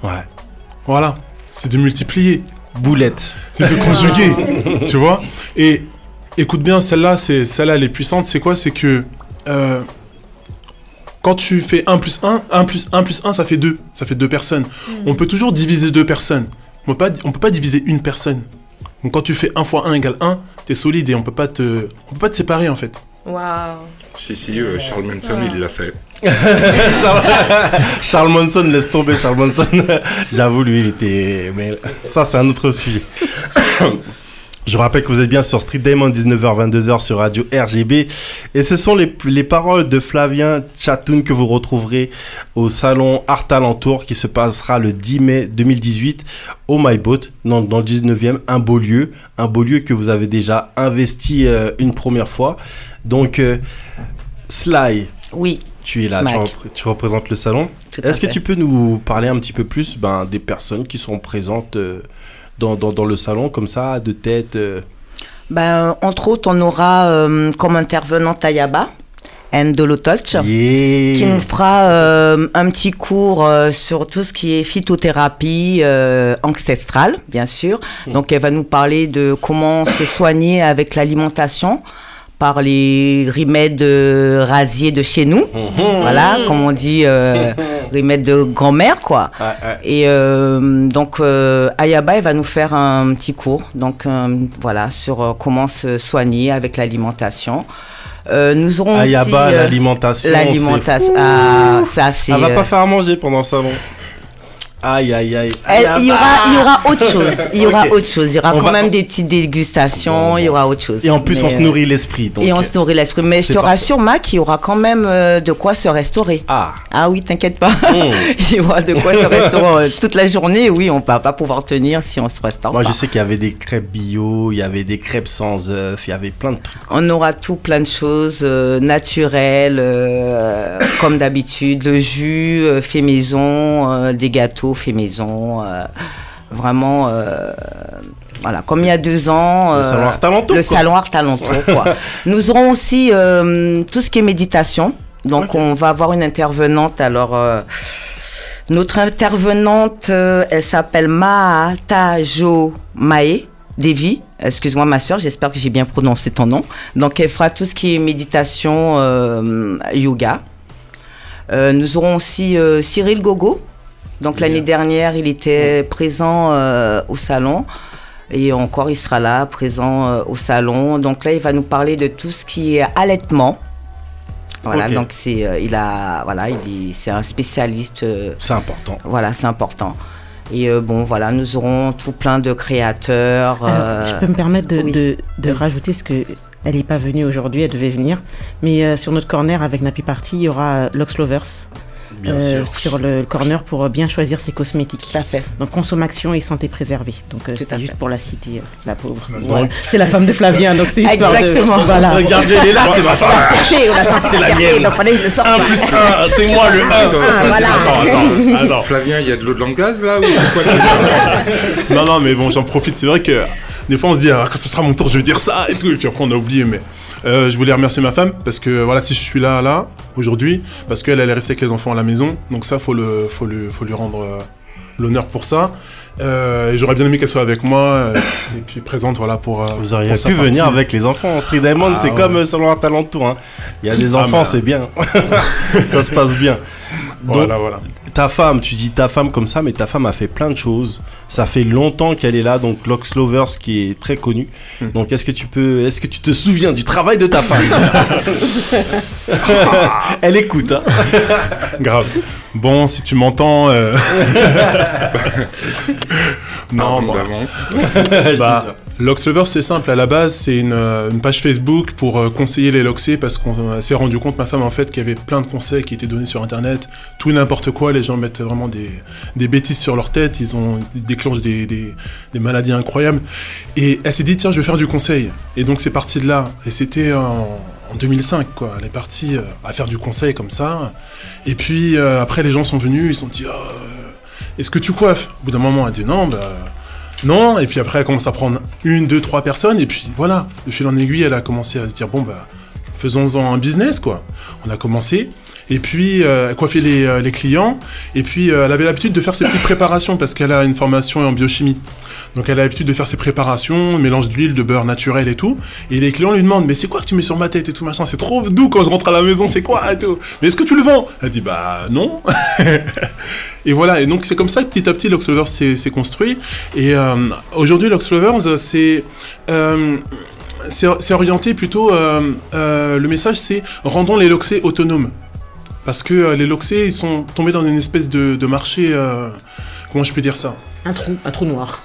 Ouais. Voilà. C'est de multiplier. Boulette. C'est de conjuguer. Tu vois ? Et écoute bien, celle-là, elle est puissante. C'est quoi ? C'est que... quand tu fais 1 plus 1, 1 plus 1, ça fait 2. Ça fait 2 personnes. On peut toujours diviser 2 personnes. On peut pas diviser une personne. Donc quand tu fais 1 fois 1 égale 1, t'es solide et on peut pas te séparer, en fait. Waouh. Si, Charles Manson, il l'a fait. Charles Manson, laisse tomber Charles Manson. J'avoue, lui, il était... Mais ça, c'est un autre sujet. Je vous rappelle que vous êtes bien sur Street Diamond, 19h-22h sur Radio RGB. Et ce sont les paroles de Flavien Chatoun que vous retrouverez au salon Art Alentour qui se passera le 10 mai 2018 au My Boat, dans le 19e. Un beau lieu que vous avez déjà investi une première fois. Donc, Sly. Oui. Tu es là, tu représentes le salon. Est-ce que tu peux nous parler un petit peu plus des personnes qui sont présentes dans le salon, comme ça, de tête Entre autres, on aura comme intervenante Ayaba, Ndolo Touch, qui nous fera un petit cours sur tout ce qui est phytothérapie ancestrale, bien sûr. Donc, elle va nous parler de comment se soigner avec l'alimentation par les remèdes rasiers de chez nous. Voilà, comme on dit, remèdes de grand-mère, quoi. Et donc, Ayaba, elle va nous faire un petit cours, donc voilà, sur comment se soigner avec l'alimentation. Nous aurons Ayaba, aussi l'alimentation. Ça, c'est... Elle va pas faire à manger pendant le salon. Aïe, aïe, aïe. Il y aura autre chose. Il y aura autre chose. Il y aura quand même des petites dégustations. Il y aura autre chose. Et en plus, on se nourrit l'esprit. Et on se nourrit l'esprit. Mais je te rassure, Mac, il y aura quand même de quoi se restaurer. Ah oui, t'inquiète pas. Il y aura de quoi se restaurer toute la journée. Oui, on va pas pouvoir tenir si on se restaure pas. Moi, je sais qu'il y avait des crêpes bio, il y avait des crêpes sans œufs, il y avait plein de trucs. On aura plein de choses naturelles, comme d'habitude. Le jus fait maison, des gâteaux fait maison, vraiment voilà, comme il y a 2 ans, le salon Art Alentour, salon Art Alentour, quoi. Nous aurons aussi tout ce qui est méditation, donc on va avoir une intervenante. Alors notre intervenante, elle s'appelle Mahatajo Mae Devi. Excuse-moi ma soeur, j'espère que j'ai bien prononcé ton nom. Donc elle fera tout ce qui est méditation, yoga. Nous aurons aussi Cyril Gogo. Donc l'année dernière, il était présent au salon et encore il sera là, présent au salon. Donc là, il va nous parler de tout ce qui est allaitement. Voilà, donc c'est un spécialiste. C'est important. Voilà, c'est important. Et bon, voilà, nous aurons tout plein de créateurs. Alors, je peux me permettre de rajouter ce que... Elle n'est pas venue aujourd'hui, elle devait venir. Mais sur notre corner avec Nappy Party, il y aura Lux Lovers. Bien sûr. Sur le corner pour bien choisir ses cosmétiques. Tout à fait. Donc consommation et santé préservée. Donc c'est juste pour la citer, la pauvre. Ouais. C'est la femme de Flavien, donc c'est histoire exactement. Voilà. Regardez-les là, c'est ma femme. C'est la mienne. Donc fallait le sortir. 1 plus 1, c'est moi le 1. Voilà. Attends. Flavien, il y a de l'eau de gaz là ou c'est quoi Non, mais bon, j'en profite. C'est vrai que des fois on se dit quand ce sera mon tour, je vais dire ça et tout, et puis après on a oublié. Mais je voulais remercier ma femme parce que voilà, si je suis là aujourd'hui, parce qu'elle est restée avec les enfants à la maison, donc ça faut lui rendre l'honneur pour ça. Et j'aurais bien aimé qu'elle soit avec moi et puis présente, voilà, pour. Vous auriez pu venir avec les enfants. Street Diamond, c'est comme Salon à Talent Tour. Hein. Il y a des enfants, c'est bien. Ça se passe bien. Donc, voilà. Ta femme, tu dis ta femme comme ça, mais ta femme a fait plein de choses. Ça fait longtemps qu'elle est là, donc Lux Lovers qui est très connu. Donc est-ce que tu te souviens du travail de ta femme? Elle écoute, hein. Grave. Bon, si tu m'entends. Non, d'avance. Lux Lovers, c'est simple. À la base, c'est une page Facebook pour conseiller les loxiers, parce qu'on s'est rendu compte, ma femme, en fait, qu'il y avait plein de conseils qui étaient donnés sur Internet. Tout et n'importe quoi. Les gens mettent vraiment des bêtises sur leur tête. Ils déclenchent des maladies incroyables. Et elle s'est dit, tiens, je vais faire du conseil. Et donc, c'est parti de là. Et c'était en 2005, quoi. Elle est partie à faire du conseil comme ça. Et puis, après, les gens sont venus. Ils se sont dit, est-ce que tu coiffes? Au bout d'un moment, elle dit, non, et puis après elle commence à prendre 1, 2, 3 personnes, et puis voilà, de fil en aiguille, elle a commencé à se dire, faisons-en un business, quoi. On a commencé, et puis elle coiffait les clients, et puis elle avait l'habitude de faire ses petites préparations, parce qu'elle a une formation en biochimie. Donc elle a l'habitude de faire ses préparations, mélange d'huile, de beurre naturel et tout, et les clients lui demandent, mais c'est quoi que tu mets sur ma tête et tout, machin, c'est trop doux quand je rentre à la maison, c'est quoi et tout, mais est-ce que tu le vends? Elle dit, non. Et voilà, et donc c'est comme ça que petit à petit Lux Lovers s'est construit. Et aujourd'hui Lux Lovers, c'est orienté plutôt, le message c'est rendons les loxiers autonomes. Parce que les loxiers, ils sont tombés dans une espèce de marché, comment je peux dire ça? Un trou noir.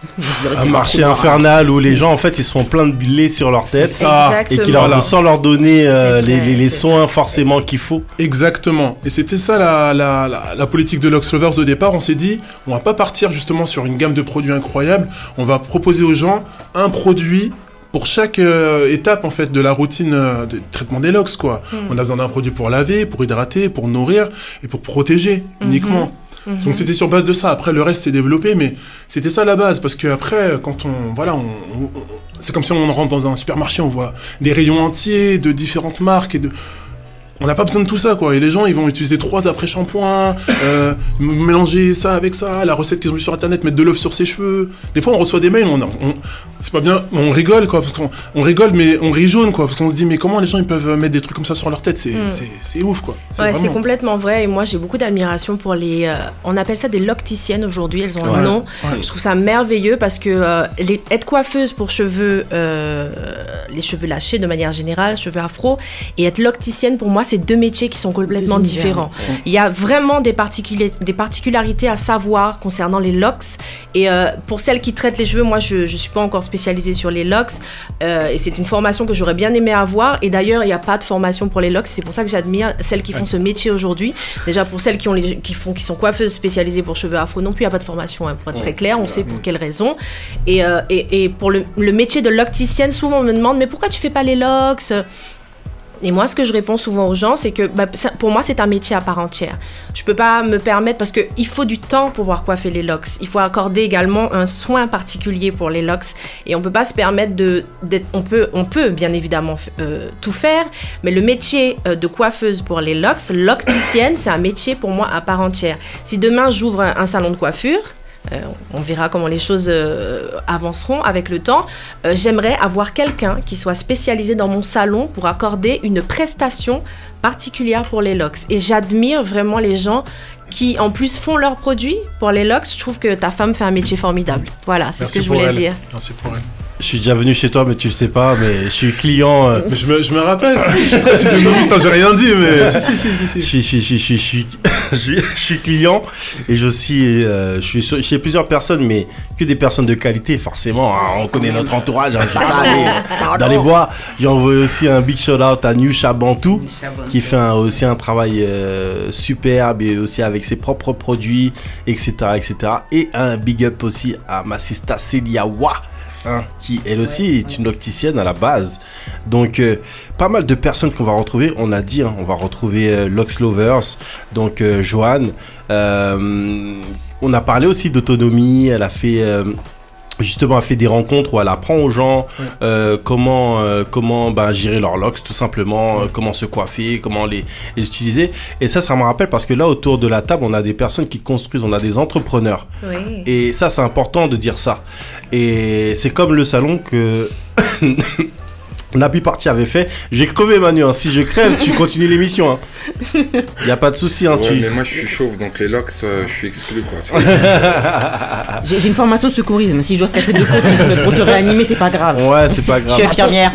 Un marché infernal où les gens, en fait, ils se font plein de billets sur leur tête. C'est ça. Et sans leur donner les soins forcément qu'il faut. Exactement. Et c'était ça la politique de Lux Lovers au départ. On s'est dit, on va pas partir justement sur une gamme de produits incroyables. On va proposer aux gens un produit pour chaque étape, en fait, de la routine de traitement des locks, quoi. On a besoin d'un produit pour laver, pour hydrater, pour nourrir et pour protéger uniquement. Donc c'était sur base de ça. Après le reste s'est développé, mais c'était ça la base, parce que après quand c'est comme si on rentre dans un supermarché, on voit des rayons entiers de différentes marques et on n'a pas besoin de tout ça, quoi. Et les gens, ils vont utiliser 3 après-shampoings, mélanger ça avec ça, la recette qu'ils ont vue sur Internet, mettre de l'œuf sur ses cheveux. Des fois, on reçoit des mails, c'est pas bien, on rigole, quoi. On rigole, mais on rit jaune, quoi. Parce qu'on se dit, mais comment les gens, ils peuvent mettre des trucs comme ça sur leur tête? C'est ouf, quoi. C'est complètement vrai. Et moi, j'ai beaucoup d'admiration pour les... on appelle ça des locticiennes aujourd'hui. Elles ont un nom. Ouais. Je trouve ça merveilleux parce que être coiffeuse pour cheveux, les cheveux lâchés de manière générale, cheveux afro, et être locticienne, pour moi, c'est 2 métiers qui sont complètement différents. Il y a vraiment des particularités à savoir concernant les locks. Et pour celles qui traitent les cheveux, moi, je suis pas encore spécialisée sur les locks. Et c'est une formation que j'aurais bien aimé avoir. Et d'ailleurs, il n'y a pas de formation pour les locks. C'est pour ça que j'admire celles qui font ce métier aujourd'hui. Déjà, pour celles qui sont coiffeuses spécialisées pour cheveux afro, non plus, il n'y a pas de formation, hein, pour être très clair. On sait pour quelles raisons. Et pour le métier de locticienne, souvent, on me demande, mais pourquoi tu fais pas les locks? Et moi, ce que je réponds souvent aux gens, c'est que pour moi, c'est un métier à part entière. Je peux pas me permettre, parce qu'il faut du temps pour pouvoir coiffer les locks. Il faut accorder également un soin particulier pour les locks. Et on peut pas se permettre d'être... On peut bien évidemment tout faire, mais le métier de coiffeuse pour les locks, locticienne, c'est un métier pour moi à part entière. Si demain, j'ouvre un salon de coiffure, on verra comment les choses avanceront avec le temps. J'aimerais avoir quelqu'un qui soit spécialisé dans mon salon pour accorder une prestation particulière pour les locks. Et j'admire vraiment les gens qui, en plus, font leurs produits pour les locks. Je trouve que ta femme fait un métier formidable. Voilà, c'est ce que je voulais dire. Merci pour elle. Je suis déjà venu chez toi, mais tu le sais pas, mais je suis client. Mais je me rappelle, je suis très physionomiste, j'ai rien dit, mais si. Je suis client et je suis chez plusieurs personnes, mais que des personnes de qualité, forcément. Hein, on connaît notre entourage. Hein, dans les bois, j'ai envoyé aussi un big shout out à Nusha Bantou, qui fait aussi un travail superbe et aussi avec ses propres produits, etc., etc. Et un big up aussi à ma sista Célia Wa. Hein, qui elle aussi est une opticienne à la base. Donc pas mal de personnes qu'on va retrouver. On a dit, hein, on va retrouver Lux Lovers, donc Joanne. On a parlé aussi d'autonomie. Elle a fait justement, elle fait des rencontres où elle apprend aux gens comment gérer leurs locks, tout simplement, comment se coiffer, comment les utiliser. Et ça me rappelle parce que là, autour de la table, on a des personnes qui construisent, on a des entrepreneurs. Oui. Et ça, c'est important de dire ça. Et c'est comme le salon que Nappy Party avait fait. J'ai crevé, Manu. Hein. Si je crève, tu continues l'émission. Il n'y a pas de souci. Hein, mais moi, je suis chauve, donc les locks, je suis exclu. J'ai une formation de secourisme. Si je dois te casser de côté pour te réanimer, c'est pas grave. Ouais, c'est pas grave. Je suis infirmière.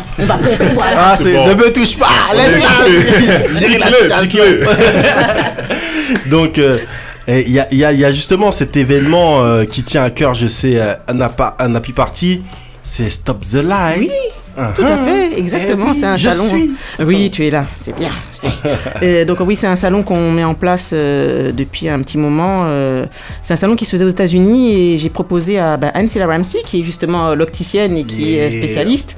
Ah, c'est bon. Ne me touche pas. Laisse-le. Donc, il y a justement cet événement qui tient à cœur, je sais, à Nappy Party. C'est Stop the Lie. Oui. Tout à fait, exactement. C'est un salon. Oui, tu es là, c'est bien. Donc oui, c'est un salon qu'on met en place depuis un petit moment. C'est un salon qui se faisait aux États-Unis et j'ai proposé à Ancilla Ramsey, qui est justement l'opticienne et qui est spécialiste,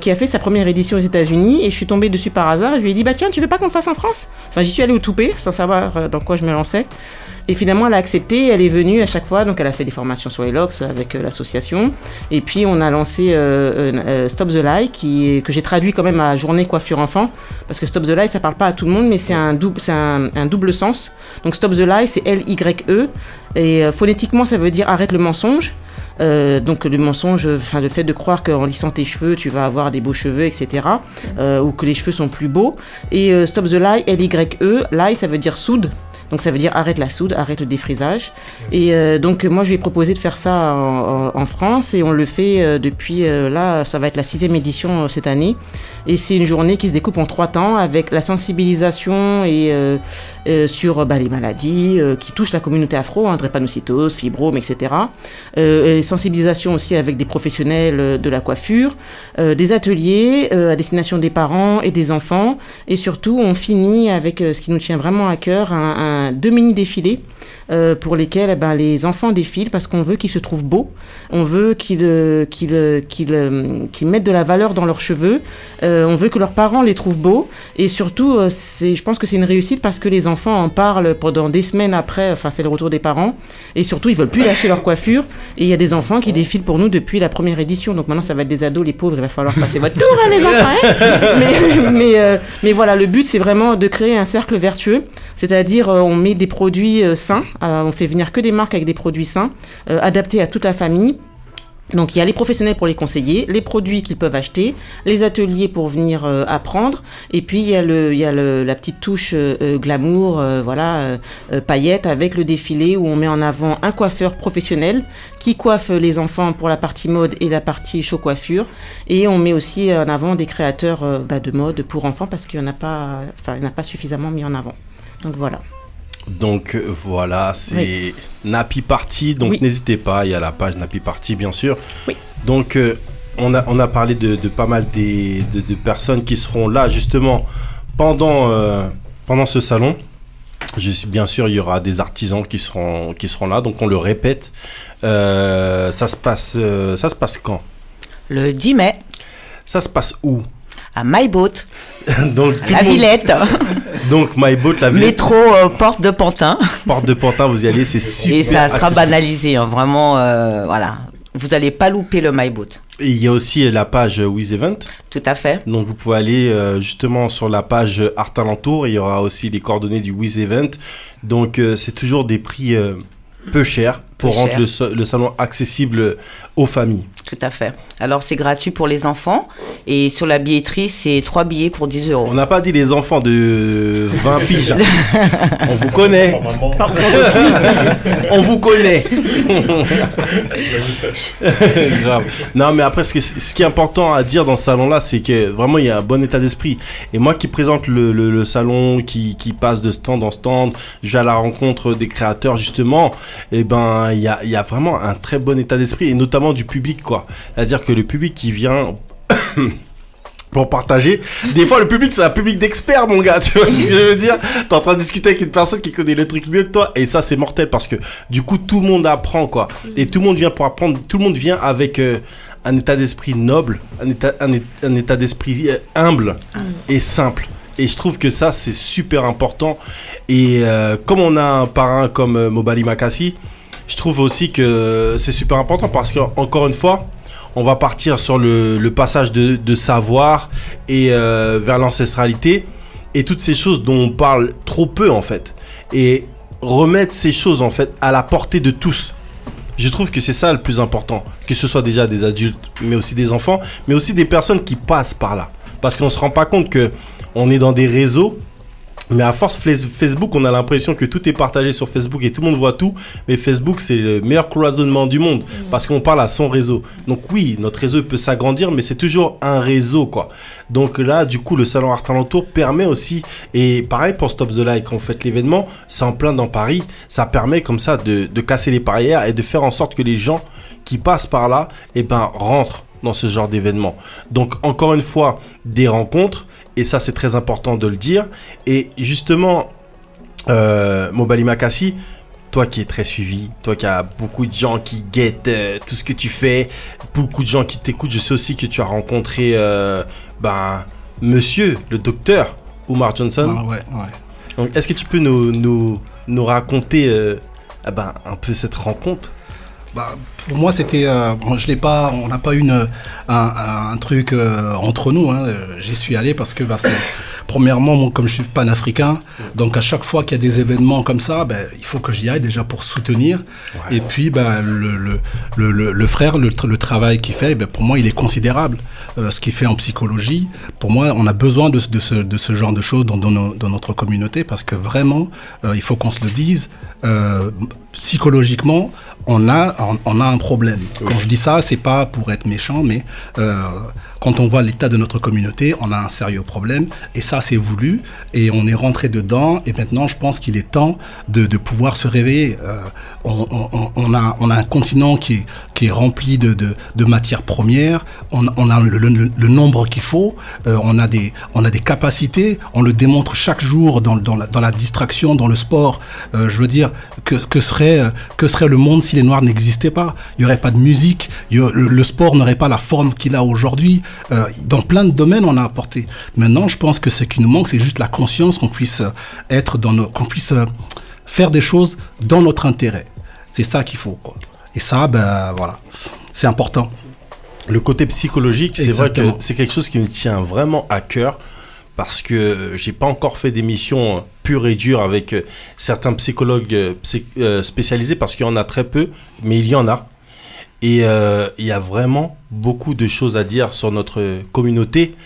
qui a fait sa première édition aux États-Unis. Et je suis tombée dessus par hasard. Je lui ai dit tiens, tu veux pas qu'on le fasse en France? Enfin, j'y suis allée au toupet sans savoir dans quoi je me lançais. Et finalement, elle a accepté, elle est venue à chaque fois, donc elle a fait des formations sur les locks avec l'association. Et puis, on a lancé Stop the Lie, que j'ai traduit quand même à Journée Coiffure Enfant, parce que Stop the Lie, ça parle pas à tout le monde, mais c'est un double sens. Donc Stop the Lie, c'est L-Y-E, et phonétiquement, ça veut dire arrête le mensonge. Donc le mensonge, le fait de croire qu'en lissant tes cheveux, tu vas avoir des beaux cheveux, etc. Ou que les cheveux sont plus beaux. Et Stop the Lie, L-Y-E, lie, ça veut dire soude. Donc ça veut dire arrête la soude, arrête le défrisage. Et donc moi je lui ai proposé de faire ça en France et on le fait depuis là, ça va être la 6e édition cette année. Et c'est une journée qui se découpe en 3 temps avec la sensibilisation et sur les maladies qui touchent la communauté afro, drépanocytose, fibrome, etc. Et sensibilisation aussi avec des professionnels de la coiffure, des ateliers à destination des parents et des enfants. Et surtout on finit avec ce qui nous tient vraiment à cœur, 2 mini-défilés pour lesquels les enfants défilent parce qu'on veut qu'ils se trouvent beaux, on veut qu'ils mettent de la valeur dans leurs cheveux, on veut que leurs parents les trouvent beaux et surtout, je pense que c'est une réussite parce que les enfants en parlent pendant des semaines après, enfin c'est le retour des parents et surtout ils veulent plus lâcher leur coiffure et il y a des enfants qui défilent pour nous depuis la première édition, donc maintenant ça va être des ados, les pauvres, il va falloir passer votre tour les enfants mais voilà, le but c'est vraiment de créer un cercle vertueux, c'est-à-dire on met des produits sains, on fait venir que des marques avec des produits sains, adaptés à toute la famille. Donc il y a les professionnels pour les conseiller, les produits qu'ils peuvent acheter, les ateliers pour venir apprendre, et puis il y a la petite touche glamour, paillettes avec le défilé où on met en avant un coiffeur professionnel qui coiffe les enfants pour la partie mode et la partie show coiffure, et on met aussi en avant des créateurs de mode pour enfants parce qu'il n'y en a pas, suffisamment mis en avant. Donc voilà. Donc voilà, c'est Nappy Party, donc n'hésitez pas, il y a la page Nappy Party bien sûr. Oui. Donc on a parlé de pas mal de personnes qui seront là justement pendant ce salon. Bien sûr, il y aura des artisans qui seront là, donc on le répète. Ça se passe quand? Le 10 mai. Ça se passe où? À MyBoat. Donc, la Villette. Donc MyBoat, la Villette. Métro Porte de Pantin. Porte de Pantin, vous y allez, c'est super. Et ça sera banalisé, hein, vraiment, voilà. Vous n'allez pas louper le MyBoat. Et il y a aussi la page With Event. Tout à fait. Donc vous pouvez aller justement sur la page Art Alentour. Il y aura aussi les coordonnées du With Event. Donc c'est toujours des prix peu chers, pour rendre le salon accessible aux familles. Tout à fait. Alors, c'est gratuit pour les enfants. Et sur la billetterie, c'est 3 billets pour 10 €. On n'a pas dit les enfants de 20 piges. On vous connaît. On vous connaît. Grave. Non, mais après, ce qui est important à dire dans ce salon-là, c'est que vraiment, il y a un bon état d'esprit. Et moi qui présente le salon, qui passe de stand en stand, je vais à la rencontre des créateurs, justement, et ben, il y a vraiment un très bon état d'esprit, et notamment du public, quoi. C'est-à-dire que le public qui vient pour partager, des fois le public c'est un public d'experts, mon gars, tu vois ce que je veux dire. T'es en train de discuter avec une personne qui connaît le truc mieux que toi, et ça c'est mortel parce que du coup tout le monde apprend, quoi. Et tout le monde vient pour apprendre, tout le monde vient avec un état d'esprit noble, un état d'esprit humble et simple. Et je trouve que ça c'est super important. Et comme on a un parrain comme Mobali Makassi, je trouve aussi que c'est super important parce qu'encore une fois, on va partir sur le passage de savoir et vers l'ancestralité et toutes ces choses dont on parle trop peu en fait. Et remettre ces choses en fait à la portée de tous. Je trouve que c'est ça le plus important. Que ce soit déjà des adultes, mais aussi des enfants, mais aussi des personnes qui passent par là. Parce qu'on ne se rend pas compte qu'on est dans des réseaux. Mais à force Facebook, on a l'impression que tout est partagé sur Facebook et tout le monde voit tout. Mais Facebook, c'est le meilleur cloisonnement du monde parce qu'on parle à son réseau. Donc oui, notre réseau peut s'agrandir, mais c'est toujours un réseau, quoi. Donc là, du coup, le Salon Art Alentour permet aussi, et pareil pour Stop the Lie, quand on fait l'événement, c'est en plein dans Paris, ça permet comme ça de casser les barrières et de faire en sorte que les gens qui passent par là, eh ben, rentrent dans ce genre d'événement. Donc encore une fois, des rencontres, et ça c'est très important de le dire. Et justement, Mobali Makassi, toi qui es très suivi, toi qui as beaucoup de gens qui guettent tout ce que tu fais, beaucoup de gens qui t'écoutent, je sais aussi que tu as rencontré monsieur, le docteur Umar Johnson. Ah, ouais. Donc est-ce que tu peux nous raconter un peu cette rencontre? Pour moi, c'était, on n'a pas eu un truc entre nous. Hein. J'y suis allé parce que, premièrement, moi, comme je suis panafricain, donc à chaque fois qu'il y a des événements comme ça, il faut que j'y aille déjà pour soutenir. Ouais. Et puis, le frère, le travail qu'il fait, pour moi, il est considérable. Ce qu'il fait en psychologie, pour moi, on a besoin de ce genre de choses dans notre communauté parce que vraiment, il faut qu'on se le dise, psychologiquement, on a un problème. Oui. Quand je dis ça, c'est pas pour être méchant, mais quand on voit l'état de notre communauté, on a un sérieux problème. Et ça, c'est voulu. Et on est rentré dedans. Et maintenant, je pense qu'il est temps de pouvoir se réveiller. On a un continent qui est rempli de matières premières. On a le nombre qu'il faut. On a des capacités. On le démontre chaque jour dans la distraction, dans le sport. Je veux dire, que serait le monde si les Noirs n'existaient pas? Il n'y aurait pas de musique. Le sport n'aurait pas la forme qu'il a aujourd'hui. Dans plein de domaines, on a apporté. Maintenant, je pense que ce qui nous manque, c'est juste la conscience qu'on puisse qu'on puisse faire des choses dans notre intérêt. C'est ça qu'il faut, quoi. Et ça, voilà, c'est important. Le côté psychologique, c'est vrai que c'est quelque chose qui me tient vraiment à cœur parce que j'ai pas encore fait d'émission pure et dure avec certains psychologues spécialisés parce qu'il y en a très peu, mais il y en a. Et il y a vraiment beaucoup de choses à dire sur notre communauté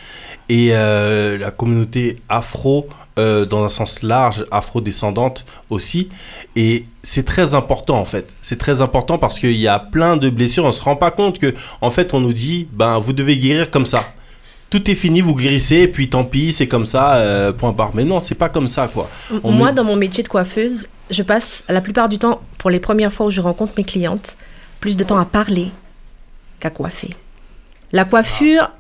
et la communauté afro dans un sens large, afro-descendante aussi. Et c'est très important en fait. C'est très important parce qu'il y a plein de blessures. On ne se rend pas compte que en fait on nous dit vous devez guérir comme ça. Tout est fini, vous guérissez, et puis tant pis, c'est comme ça, point barre. Mais non, c'est pas comme ça, quoi. Moi, dans mon métier de coiffeuse, je passe la plupart du temps, pour les premières fois où je rencontre mes clientes, plus de temps à parler qu'à coiffer. La coiffure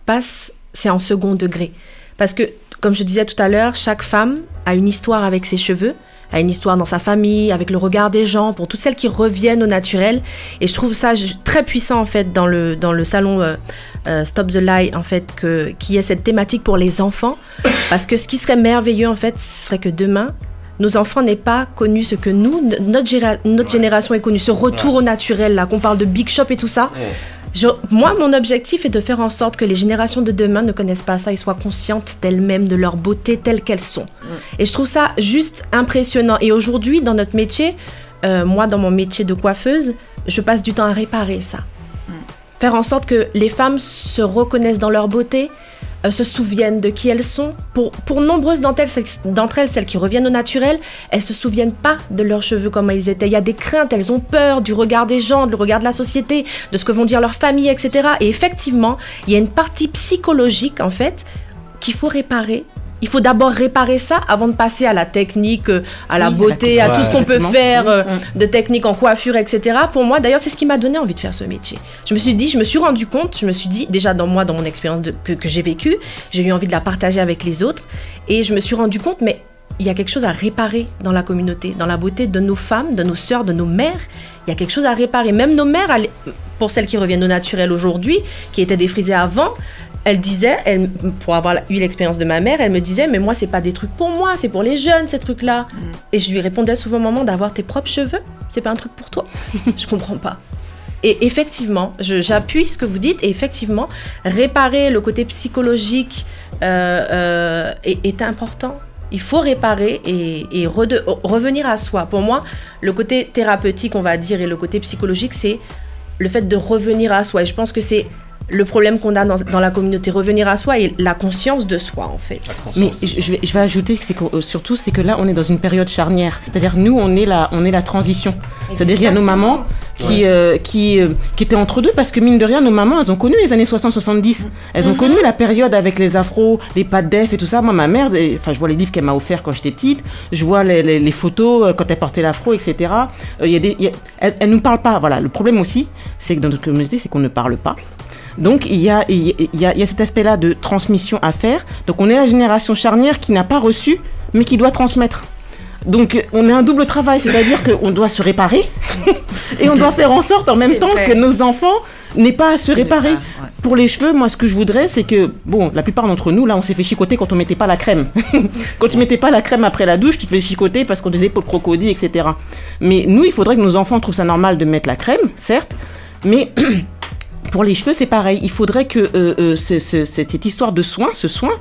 c'est en second degré. Parce que, comme je disais tout à l'heure, chaque femme a une histoire avec ses cheveux, a une histoire dans sa famille, avec le regard des gens, pour toutes celles qui reviennent au naturel. Et je trouve ça très puissant, en fait, dans le salon Stop the Lie, en fait, qui est cette thématique pour les enfants. Parce que ce qui serait merveilleux, en fait, ce serait que demain, nos enfants n'aient pas connu ce que notre génération est connue, ce retour au naturel, là, qu'on parle de big shop et tout ça. Moi, mon objectif est de faire en sorte que les générations de demain ne connaissent pas ça et soient conscientes d'elles-mêmes, de leur beauté telle qu'elles sont. Et je trouve ça juste impressionnant. Et aujourd'hui, dans notre métier, moi, dans mon métier de coiffeuse, je passe du temps à réparer ça. Faire en sorte que les femmes se reconnaissent dans leur beauté, se souviennent de qui elles sont. Pour nombreuses d'entre elles, celles qui reviennent au naturel, elles ne se souviennent pas de leurs cheveux comme ils étaient. Il y a des craintes, elles ont peur du regard des gens, du regard de la société, de ce que vont dire leurs familles, etc. Et effectivement, il y a une partie psychologique, en fait, qu'il faut réparer. Il faut d'abord réparer ça avant de passer à la technique, à la beauté, à tout ce qu'on peut faire de technique en coiffure, etc. Pour moi, d'ailleurs, c'est ce qui m'a donné envie de faire ce métier. Je me suis rendu compte, déjà dans mon expérience que j'ai vécue, j'ai eu envie de la partager avec les autres. Et je me suis rendu compte, mais il y a quelque chose à réparer dans la communauté, dans la beauté de nos femmes, de nos sœurs, de nos mères. Il y a quelque chose à réparer. Même nos mères, pour celles qui reviennent au naturel aujourd'hui, qui étaient défrisées avant, elle disait, pour avoir eu l'expérience de ma mère, elle me disait, mais moi, c'est pas des trucs pour moi, c'est pour les jeunes, ces trucs-là. Et je lui répondais souvent, maman, d'avoir tes propres cheveux, c'est pas un truc pour toi. Je comprends pas. Et effectivement, j'appuie ce que vous dites, et effectivement, réparer le côté psychologique est important. Il faut réparer et revenir à soi. Pour moi, le côté thérapeutique, on va dire, et le côté psychologique, c'est le fait de revenir à soi. Et je pense que c'est le problème qu'on a dans la communauté, revenir à soi et la conscience de soi, en fait. Mais je vais ajouter que surtout, c'est que là, on est dans une période charnière. C'est-à-dire, nous, on est la transition. C'est-à-dire, il y a nos mamans qui étaient entre deux, parce que mine de rien, nos mamans, elles ont connu les années 60-70. Elles ont connu la période avec les afros, les pattes d'EF et tout ça. Moi, ma mère, je vois les livres qu'elle m'a offerts quand j'étais petite, je vois les photos quand elle portait l'afro, etc. Elle ne nous parle pas. Voilà. Le problème aussi, c'est que dans notre communauté, c'est qu'on ne parle pas. Donc, il y a cet aspect-là de transmission à faire. Donc, on est la génération charnière qui n'a pas reçu, mais qui doit transmettre. Donc, on a un double travail, c'est-à-dire qu'on doit se réparer et on doit faire en sorte en même temps que nos enfants n'aient pas à se réparer. Pour les cheveux, moi, ce que je voudrais, c'est que, bon, la plupart d'entre nous, là, on s'est fait chicoter quand on mettait pas la crème. Quand tu mettais pas la crème après la douche, tu te fais chicoter parce qu'on disait peau de crocodile, etc. Mais nous, il faudrait que nos enfants trouvent ça normal de mettre la crème, certes, mais... Pour les cheveux, c'est pareil. Il faudrait que cette histoire de soin,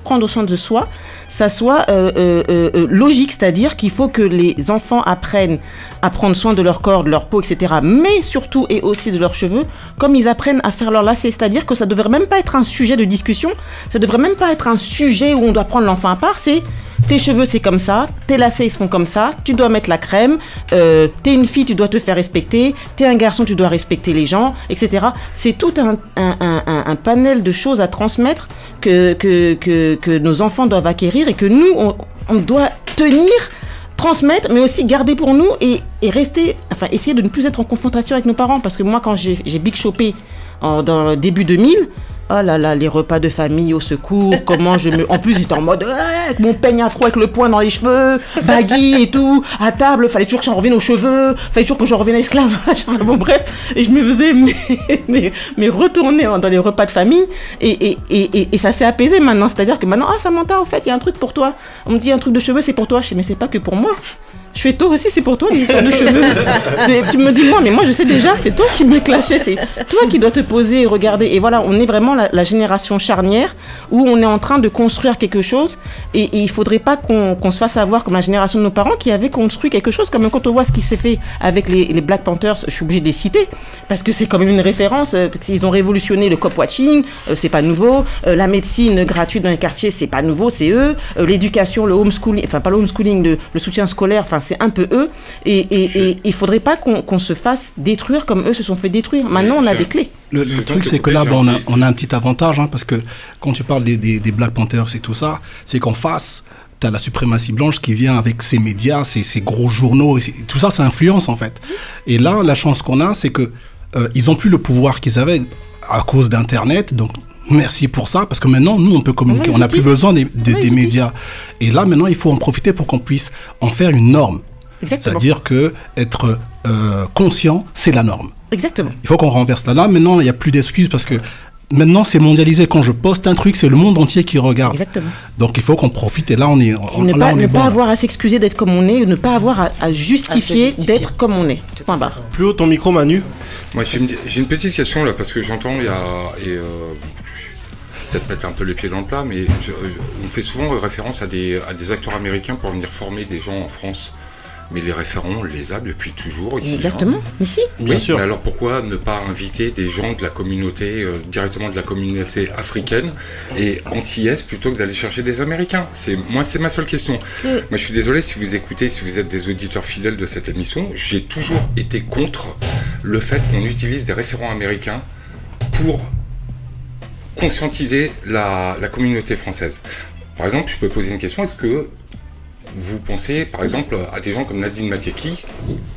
prendre soin de soi, ça soit logique. C'est-à-dire qu'il faut que les enfants apprennent à prendre soin de leur corps, de leur peau, etc. Mais surtout et aussi de leurs cheveux, comme ils apprennent à faire leur lacet. C'est-à-dire que ça ne devrait même pas être un sujet de discussion. Ça ne devrait même pas être un sujet où on doit prendre l'enfant à part. C'est... Tes cheveux, c'est comme ça. Tes lacets, ils se font comme ça. Tu dois mettre la crème. T'es une fille, tu dois te faire respecter. T'es un garçon, tu dois respecter les gens, etc. C'est tout un panel de choses à transmettre que nos enfants doivent acquérir et que nous, on doit tenir, transmettre, mais aussi garder pour nous et rester, enfin, essayer de ne plus être en confrontation avec nos parents. Parce que moi, quand j'ai big shoppé dans le début 2000, oh là là, les repas de famille au secours, comment je me... En plus, j'étais en mode, avec mon peigne afro avec le poing dans les cheveux, baggy et tout, à table, fallait toujours que j'en revienne aux cheveux, fallait toujours que j'en revienne à l'esclavage, bon bref, et je me faisais mais retourner dans les repas de famille, et ça s'est apaisé maintenant, c'est-à-dire que maintenant, ah Samantha, en fait, il y a un truc pour toi, on me dit un truc de cheveux, c'est pour toi, je dis, mais c'est pas que pour moi. Je fais toi aussi, c'est pour toi l'histoire de cheveux. Tu me dis moi, mais moi je sais déjà, c'est toi qui me clashais, c'est toi qui dois te poser et regarder. Et voilà, on est vraiment la génération charnière où on est en train de construire quelque chose et il faudrait pas qu'on se fasse avoir comme la génération de nos parents qui avaient construit quelque chose. Comme quand on voit ce qui s'est fait avec les Black Panthers, je suis obligée de les citer parce que c'est quand même une référence. Ils ont révolutionné le cop-watching, c'est pas nouveau. La médecine gratuite dans les quartiers, c'est pas nouveau, c'est eux. L'éducation, le homeschooling, enfin pas le homeschooling, le soutien scolaire, enfin c'est un peu eux, et il faudrait pas qu'on se fasse détruire comme eux se sont fait détruire. Maintenant, on a des clés. Le truc, c'est que là, on a un petit avantage, hein, parce que quand tu parles des Black Panthers et tout ça, c'est qu'en face, tu as la suprématie blanche qui vient avec ses médias, ses gros journaux, tout ça, ça influence en fait. Et là, la chance qu'on a, c'est que ils ont plus le pouvoir qu'ils avaient à cause d'Internet, donc merci pour ça, parce que maintenant, nous, on peut communiquer. On n'a plus besoin des médias. Et là, maintenant, il faut en profiter pour qu'on puisse en faire une norme. Exactement. C'est-à-dire que être conscient, c'est la norme. Exactement. Il faut qu'on renverse là. Là, maintenant, il n'y a plus d'excuses parce que maintenant, c'est mondialisé. Quand je poste un truc, c'est le monde entier qui regarde. Exactement. Donc, il faut qu'on profite. Et là, on est ne pas avoir à s'excuser d'être comme on est, ne pas avoir à justifier d'être comme on est. Point barre. Plus haut ton micro, Manu. Moi, j'ai une petite question là, parce que j'entends, peut-être mettre un peu le pied dans le plat, mais on fait souvent référence à des acteurs américains pour venir former des gens en France. Mais les référents, on les a depuis toujours ici. Exactement, ici. Bien sûr. Mais alors pourquoi ne pas inviter des gens de la communauté, directement de la communauté africaine et antillaise plutôt que d'aller chercher des Américains? C'est ma seule question. Moi je suis désolé si vous écoutez, si vous êtes des auditeurs fidèles de cette émission, j'ai toujours été contre le fait qu'on utilise des référents américains pour conscientiser la communauté française. Par exemple, je peux poser une question, est-ce que vous pensez, par exemple, à des gens comme Nadine Matieki,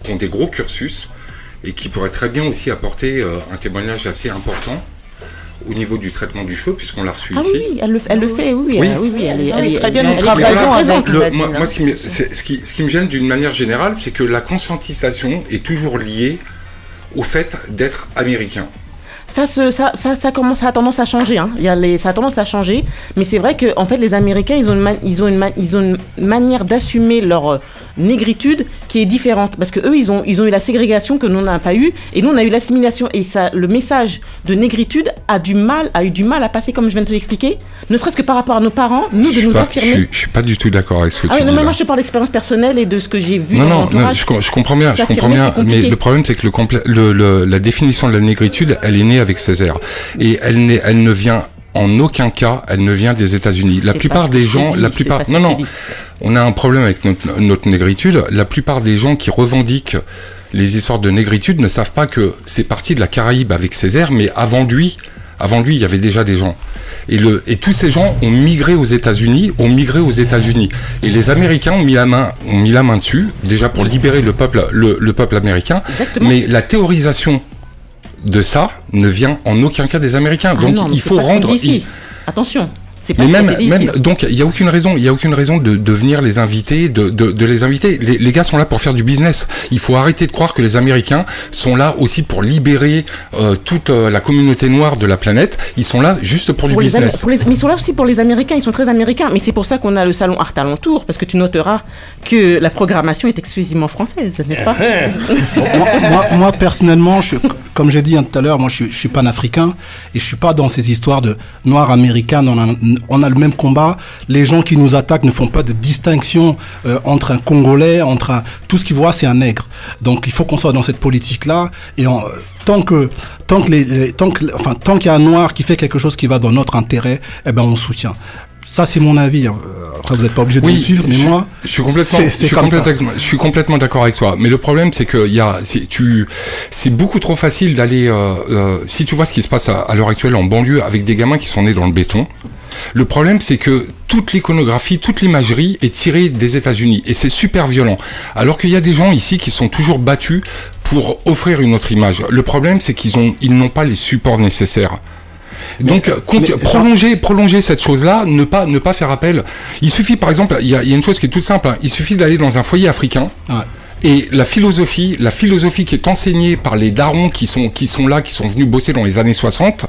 qui ont des gros cursus et qui pourraient très bien aussi apporter un témoignage assez important au niveau du traitement du feu, puisqu'on l'a reçu ici. Oui, elle le fait, oui, elle est très bien. Moi, ce qui me gêne d'une manière générale, c'est que la conscientisation est toujours liée au fait d'être américain. Ça a tendance à changer. Hein. Ça a tendance à changer, mais c'est vrai que en fait, les Américains, ils ont une manière d'assumer leur négritude qui est différente, parce que eux, ils ont eu la ségrégation que nous n'avons pas eu, et nous on a eu l'assimilation, et ça, le message de négritude a eu du mal à passer, comme je viens de te l'expliquer, ne serait-ce que par rapport à nos parents, affirmer. Je suis pas du tout d'accord avec ce que tu dis. Mais moi je te parle d'expérience personnelle et de ce que j'ai vu. Non, je comprends bien, mais le problème c'est que la définition de la négritude, elle est née avec Césaire, et elle ne vient en aucun cas, elle ne vient des États-Unis. La plupart des gens, on a un problème avec notre négritude. La plupart des gens qui revendiquent les histoires de négritude ne savent pas que c'est parti de la Caraïbe avec Césaire, mais avant lui, il y avait déjà des gens. Et tous ces gens ont migré aux États-Unis, Et les Américains ont mis la main dessus, déjà pour libérer le peuple américain. Exactement. Mais la théorisation de ça ne vient en aucun cas des Américains. Donc il faut rendre. Attention. Mais même donc il y a aucune raison de venir les inviter, de les inviter. Les gars sont là pour faire du business. Il faut arrêter de croire que les Américains sont là aussi pour libérer toute la communauté noire de la planète. Ils sont là juste pour du business. Mais ils sont là aussi pour les Américains. Ils sont très américains. Mais c'est pour ça qu'on a le salon Art Alentour, parce que tu noteras que la programmation est exclusivement française, n'est-ce pas? moi personnellement, comme j'ai dit tout à l'heure, moi je suis panafricain et je suis pas dans ces histoires de noirs américains. On a le même combat. Les gens qui nous attaquent ne font pas de distinction entre un Congolais, tout ce qu'ils voient, c'est un nègre. Donc il faut qu'on soit dans cette politique-là. Et tant qu'il y a un noir qui fait quelque chose qui va dans notre intérêt, eh ben on soutient. Ça, c'est mon avis. Après, vous n'êtes pas obligé de me suivre, mais moi, je suis complètement d'accord avec toi. Mais le problème, c'est que c'est beaucoup trop facile d'aller. Si tu vois ce qui se passe à l'heure actuelle en banlieue avec des gamins qui sont nés dans le béton, le problème, c'est que toute l'iconographie, toute l'imagerie est tirée des États-Unis et c'est super violent. Alors qu'il y a des gens ici qui sont toujours battus pour offrir une autre image. Le problème, c'est qu'ils n'ont pas les supports nécessaires. Donc, prolonger cette chose-là, ne pas faire appel. Il suffit, par exemple, il y a une chose qui est toute simple. Il suffit d'aller dans un foyer africain. Ouais. Et la philosophie qui est enseignée par les darons qui sont venus bosser dans les années 60,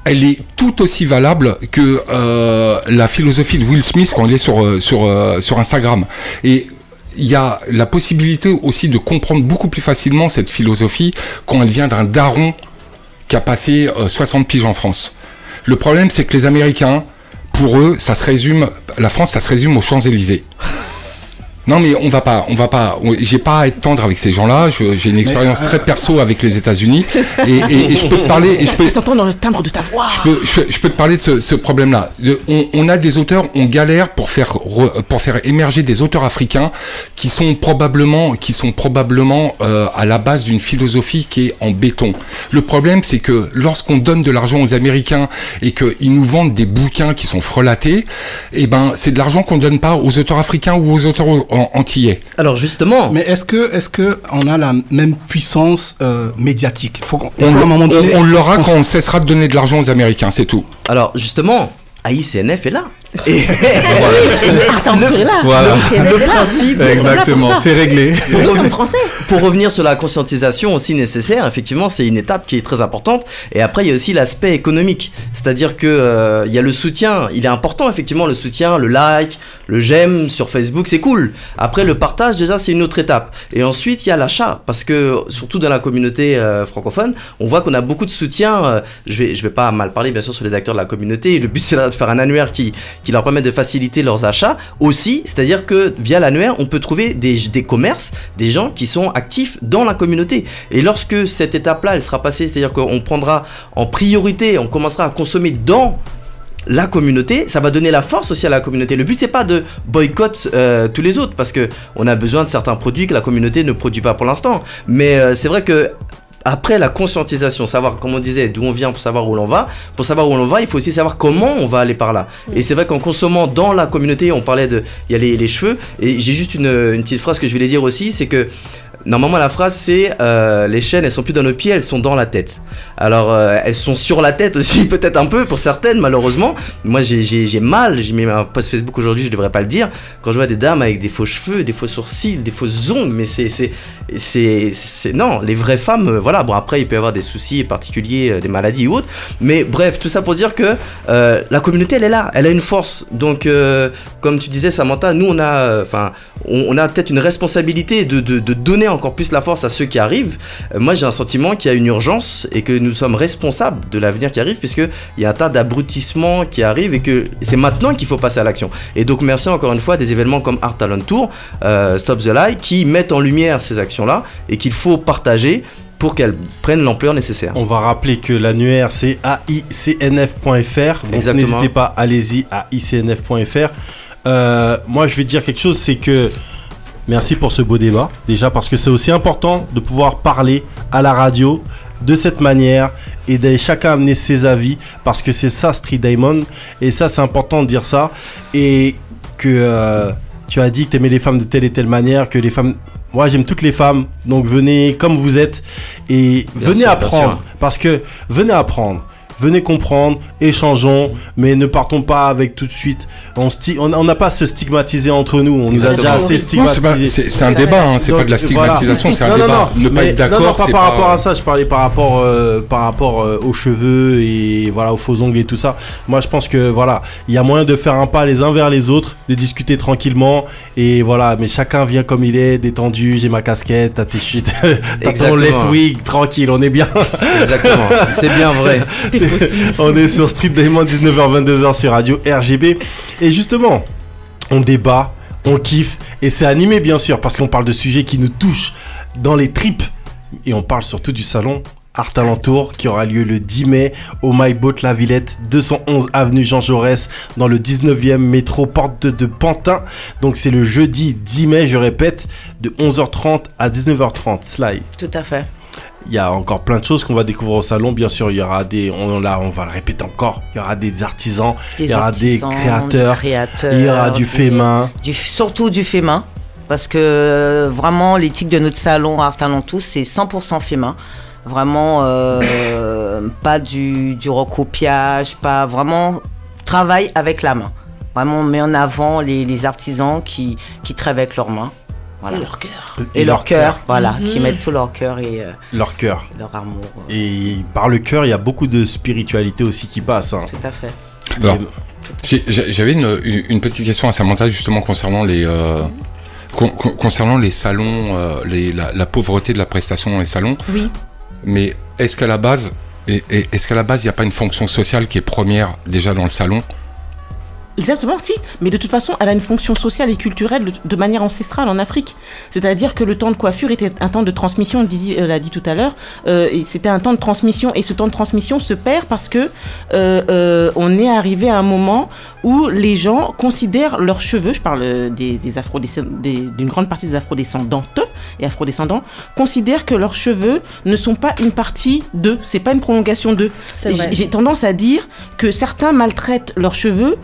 elle est tout aussi valable que la philosophie de Will Smith quand il est sur Instagram. Et il y a la possibilité aussi de comprendre beaucoup plus facilement cette philosophie quand elle vient d'un daron qui a passé 60 piges en France. Le problème, c'est que les Américains, pour eux, la France, ça se résume aux Champs-Élysées. Non, mais on va pas, j'ai pas à être tendre avec ces gens-là, j'ai une expérience très perso avec les États-Unis, et je peux te parler, ça s'entend dans le timbre de ta voix. Je peux te parler de ce problème-là. On a des auteurs, on galère pour faire émerger des auteurs africains qui sont probablement à la base d'une philosophie qui est en béton. Le problème, c'est que lorsqu'on donne de l'argent aux Américains et qu'ils nous vendent des bouquins qui sont frelatés, eh ben, c'est de l'argent qu'on donne pas aux auteurs africains ou aux auteurs antillais. Alors justement. Mais est-ce que on a la même puissance médiatique? On l'aura quand on cessera de donner de l'argent aux Américains, c'est tout. Alors justement, AICNF est là. Et voilà. Le principe, exactement, c'est réglé. Pour revenir sur la conscientisation aussi nécessaire, effectivement, c'est une étape qui est très importante. Et après, il y a aussi l'aspect économique, c'est-à-dire que il y a le soutien. Il est important, effectivement, le soutien, le like, le j'aime sur Facebook, c'est cool. Après, le partage, déjà, c'est une autre étape. Et ensuite, il y a l'achat, parce que surtout dans la communauté francophone, on voit qu'on a beaucoup de soutien. Je vais pas mal parler, bien sûr, sur les acteurs de la communauté. Le but, c'est de faire un annuaire qui qui leur permettent de faciliter leurs achats aussi, c'est-à-dire que via l'annuaire, on peut trouver des commerces, des gens qui sont actifs dans la communauté. Et lorsque cette étape-là, elle sera passée, c'est-à-dire qu'on prendra en priorité, on commencera à consommer dans la communauté, ça va donner la force aussi à la communauté. Le but c'est pas de boycotter tous les autres, parce que on a besoin de certains produits que la communauté ne produit pas pour l'instant. Mais c'est vrai que après la conscientisation, savoir, comme on disait, d'où on vient pour savoir où l'on va. Pour savoir où l'on va, il faut aussi savoir comment on va aller par là. Et c'est vrai qu'en consommant dans la communauté, on parlait de, il y a les cheveux. Et j'ai juste une petite phrase que je voulais dire aussi, c'est que normalement la phrase c'est les chaînes elles sont plus dans nos pieds, elles sont dans la tête. Alors elles sont sur la tête aussi peut-être un peu pour certaines malheureusement. Moi j'ai mal, j'ai mis un post Facebook aujourd'hui, je devrais pas le dire, quand je vois des dames avec des faux cheveux, des faux sourcils, des fausses ongles, mais c'est non, les vraies femmes voilà, bon après il peut y avoir des soucis particuliers, des maladies ou autres, mais bref, tout ça pour dire que la communauté elle est là, elle a une force. Donc comme tu disais Samantha, nous on a peut-être une responsabilité de donner encore plus la force à ceux qui arrivent. Moi j'ai un sentiment qu'il y a une urgence et que nous sommes responsables de l'avenir qui arrive, puisqu'il y a un tas d'abrutissements qui arrivent et que c'est maintenant qu'il faut passer à l'action. Et donc merci encore une fois des événements comme Art Talent Tour, Stop the Lie, qui mettent en lumière ces actions-là et qu'il faut partager pour qu'elles prennent l'ampleur nécessaire. On va rappeler que l'annuaire c'est aicnf.fr, donc n'hésitez pas, allez-y à aicnf.fr. Moi je vais te dire quelque chose, c'est que merci pour ce beau débat, déjà parce que c'est aussi important de pouvoir parler à la radio de cette manière et d'aller chacun amener ses avis, parce que c'est ça Street Diamond, et ça c'est important de dire ça. Et que tu as dit que tu aimais les femmes de telle et telle manière, que les femmes... Moi j'aime toutes les femmes, donc venez comme vous êtes et venez apprendre, parce que venez apprendre. Venez comprendre, échangeons, mais ne partons pas avec tout de suite. On n'a pas à se stigmatiser entre nous. On nous a déjà assez stigmatisé. C'est un débat, hein, c'est pas de la stigmatisation, voilà. C'est un débat. Ne pas être d'accord, c'est pas par rapport à ça. Je parlais par rapport aux cheveux et voilà aux faux ongles et tout ça. Moi, je pense que voilà, il y a moyen de faire un pas les uns vers les autres, de discuter tranquillement et voilà. Mais chacun vient comme il est, détendu. J'ai ma casquette, t'as tes chutes, t'as ton lace wig, tranquille, on est bien. Exactement, c'est bien vrai. On est sur Street Diamond, 19h-22h sur Radio RGB. Et justement, on débat, on kiffe. Et c'est animé bien sûr, parce qu'on parle de sujets qui nous touchent dans les tripes. Et on parle surtout du salon Art Talent Tour qui aura lieu le 10 mai au My Boat La Villette, 211 avenue Jean Jaurès, dans le 19e métro porte de Pantin. Donc c'est le jeudi 10 mai, je répète, de 11h30 à 19h30. Sly. Tout à fait. Il y a encore plein de choses qu'on va découvrir au salon. Bien sûr, il y aura on va le répéter encore, il y aura des artisans, il y aura des créateurs, il y aura du fait main. Surtout du fait main, parce que vraiment l'éthique de notre salon Art Talent Tour, c'est 100% fait main. Vraiment, pas du recopiage, pas vraiment travail avec la main. Vraiment, on met en avant les artisans qui travaillent avec leurs mains. Voilà. Et leur cœur, voilà, qui mettent tout leur cœur et leur cœur, leur amour. Et par le cœur, il y a beaucoup de spiritualité aussi qui passe. Hein. Tout à fait. Alors, j'avais une petite question à Samantha justement concernant les salons, la pauvreté de la prestation dans les salons. Oui. Mais est-ce qu'à la base, il n'y a pas une fonction sociale qui est première déjà dans le salon? Exactement, si. Mais de toute façon, elle a une fonction sociale et culturelle de manière ancestrale en Afrique. C'est-à-dire que le temps de coiffure était un temps de transmission, Didi l'a dit tout à l'heure, et c'était un temps de transmission. Et ce temps de transmission se perd parce que on est arrivé à un moment où les gens considèrent leurs cheveux, je parle d'une grande partie des afrodescendantes et afrodescendants, considèrent que leurs cheveux ne sont pas une partie d'eux, c'est pas une prolongation d'eux. J'ai tendance à dire que certains maltraitent leurs cheveux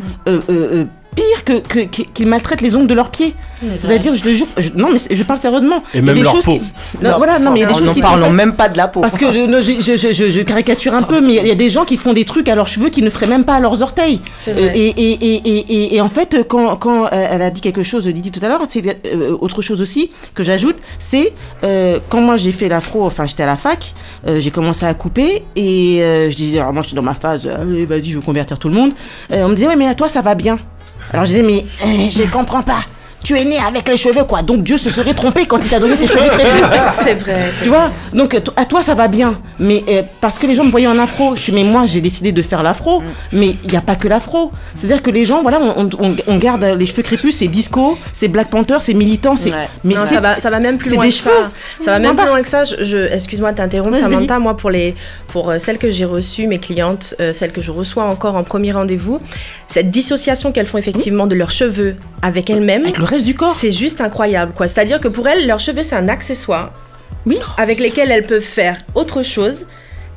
pire qu'ils maltraitent les ongles de leurs pieds. C'est-à-dire, je le jure, non mais je parle sérieusement. Et même leur peau. Mais n'en parlons même pas de la peau. Parce que je caricature un peu, mais il y a des gens qui font des trucs à leurs cheveux qu'ils ne feraient même pas à leurs orteils. Et en fait, quand elle a dit quelque chose, Didi tout à l'heure, c'est autre chose aussi que j'ajoute, c'est quand moi j'ai fait l'afro, enfin j'étais à la fac, j'ai commencé à couper et je disais, alors moi j'étais dans ma phase, allez vas-y je veux convertir tout le monde. On me disait ouais mais à toi ça va bien. Alors je disais mais je comprends pas. tu es né avec les cheveux, quoi. Donc Dieu se serait trompé quand il t'a donné tes cheveux crépus. C'est vrai. Tu vois? Donc à toi, ça va bien. Mais parce que les gens me voyaient en afro, mais moi, j'ai décidé de faire l'afro. Mais il n'y a pas que l'afro. C'est-à-dire que les gens, voilà, on garde les cheveux crépus, c'est disco, c'est Black Panther, c'est militant, c'est. Ouais. Mais non, ça va même plus loin que ça. Ça va même plus loin que ça. Excuse-moi de t'interrompre, Samantha. Moi, pour celles que j'ai reçues, mes clientes, celles que je reçois encore en premier rendez-vous, cette dissociation qu'elles font effectivement de leurs cheveux avec elles-mêmes, avec le reste du corps, c'est juste incroyable, quoi. C'est-à-dire que pour elles, leurs cheveux, c'est un accessoire, avec lesquels elles peuvent faire autre chose.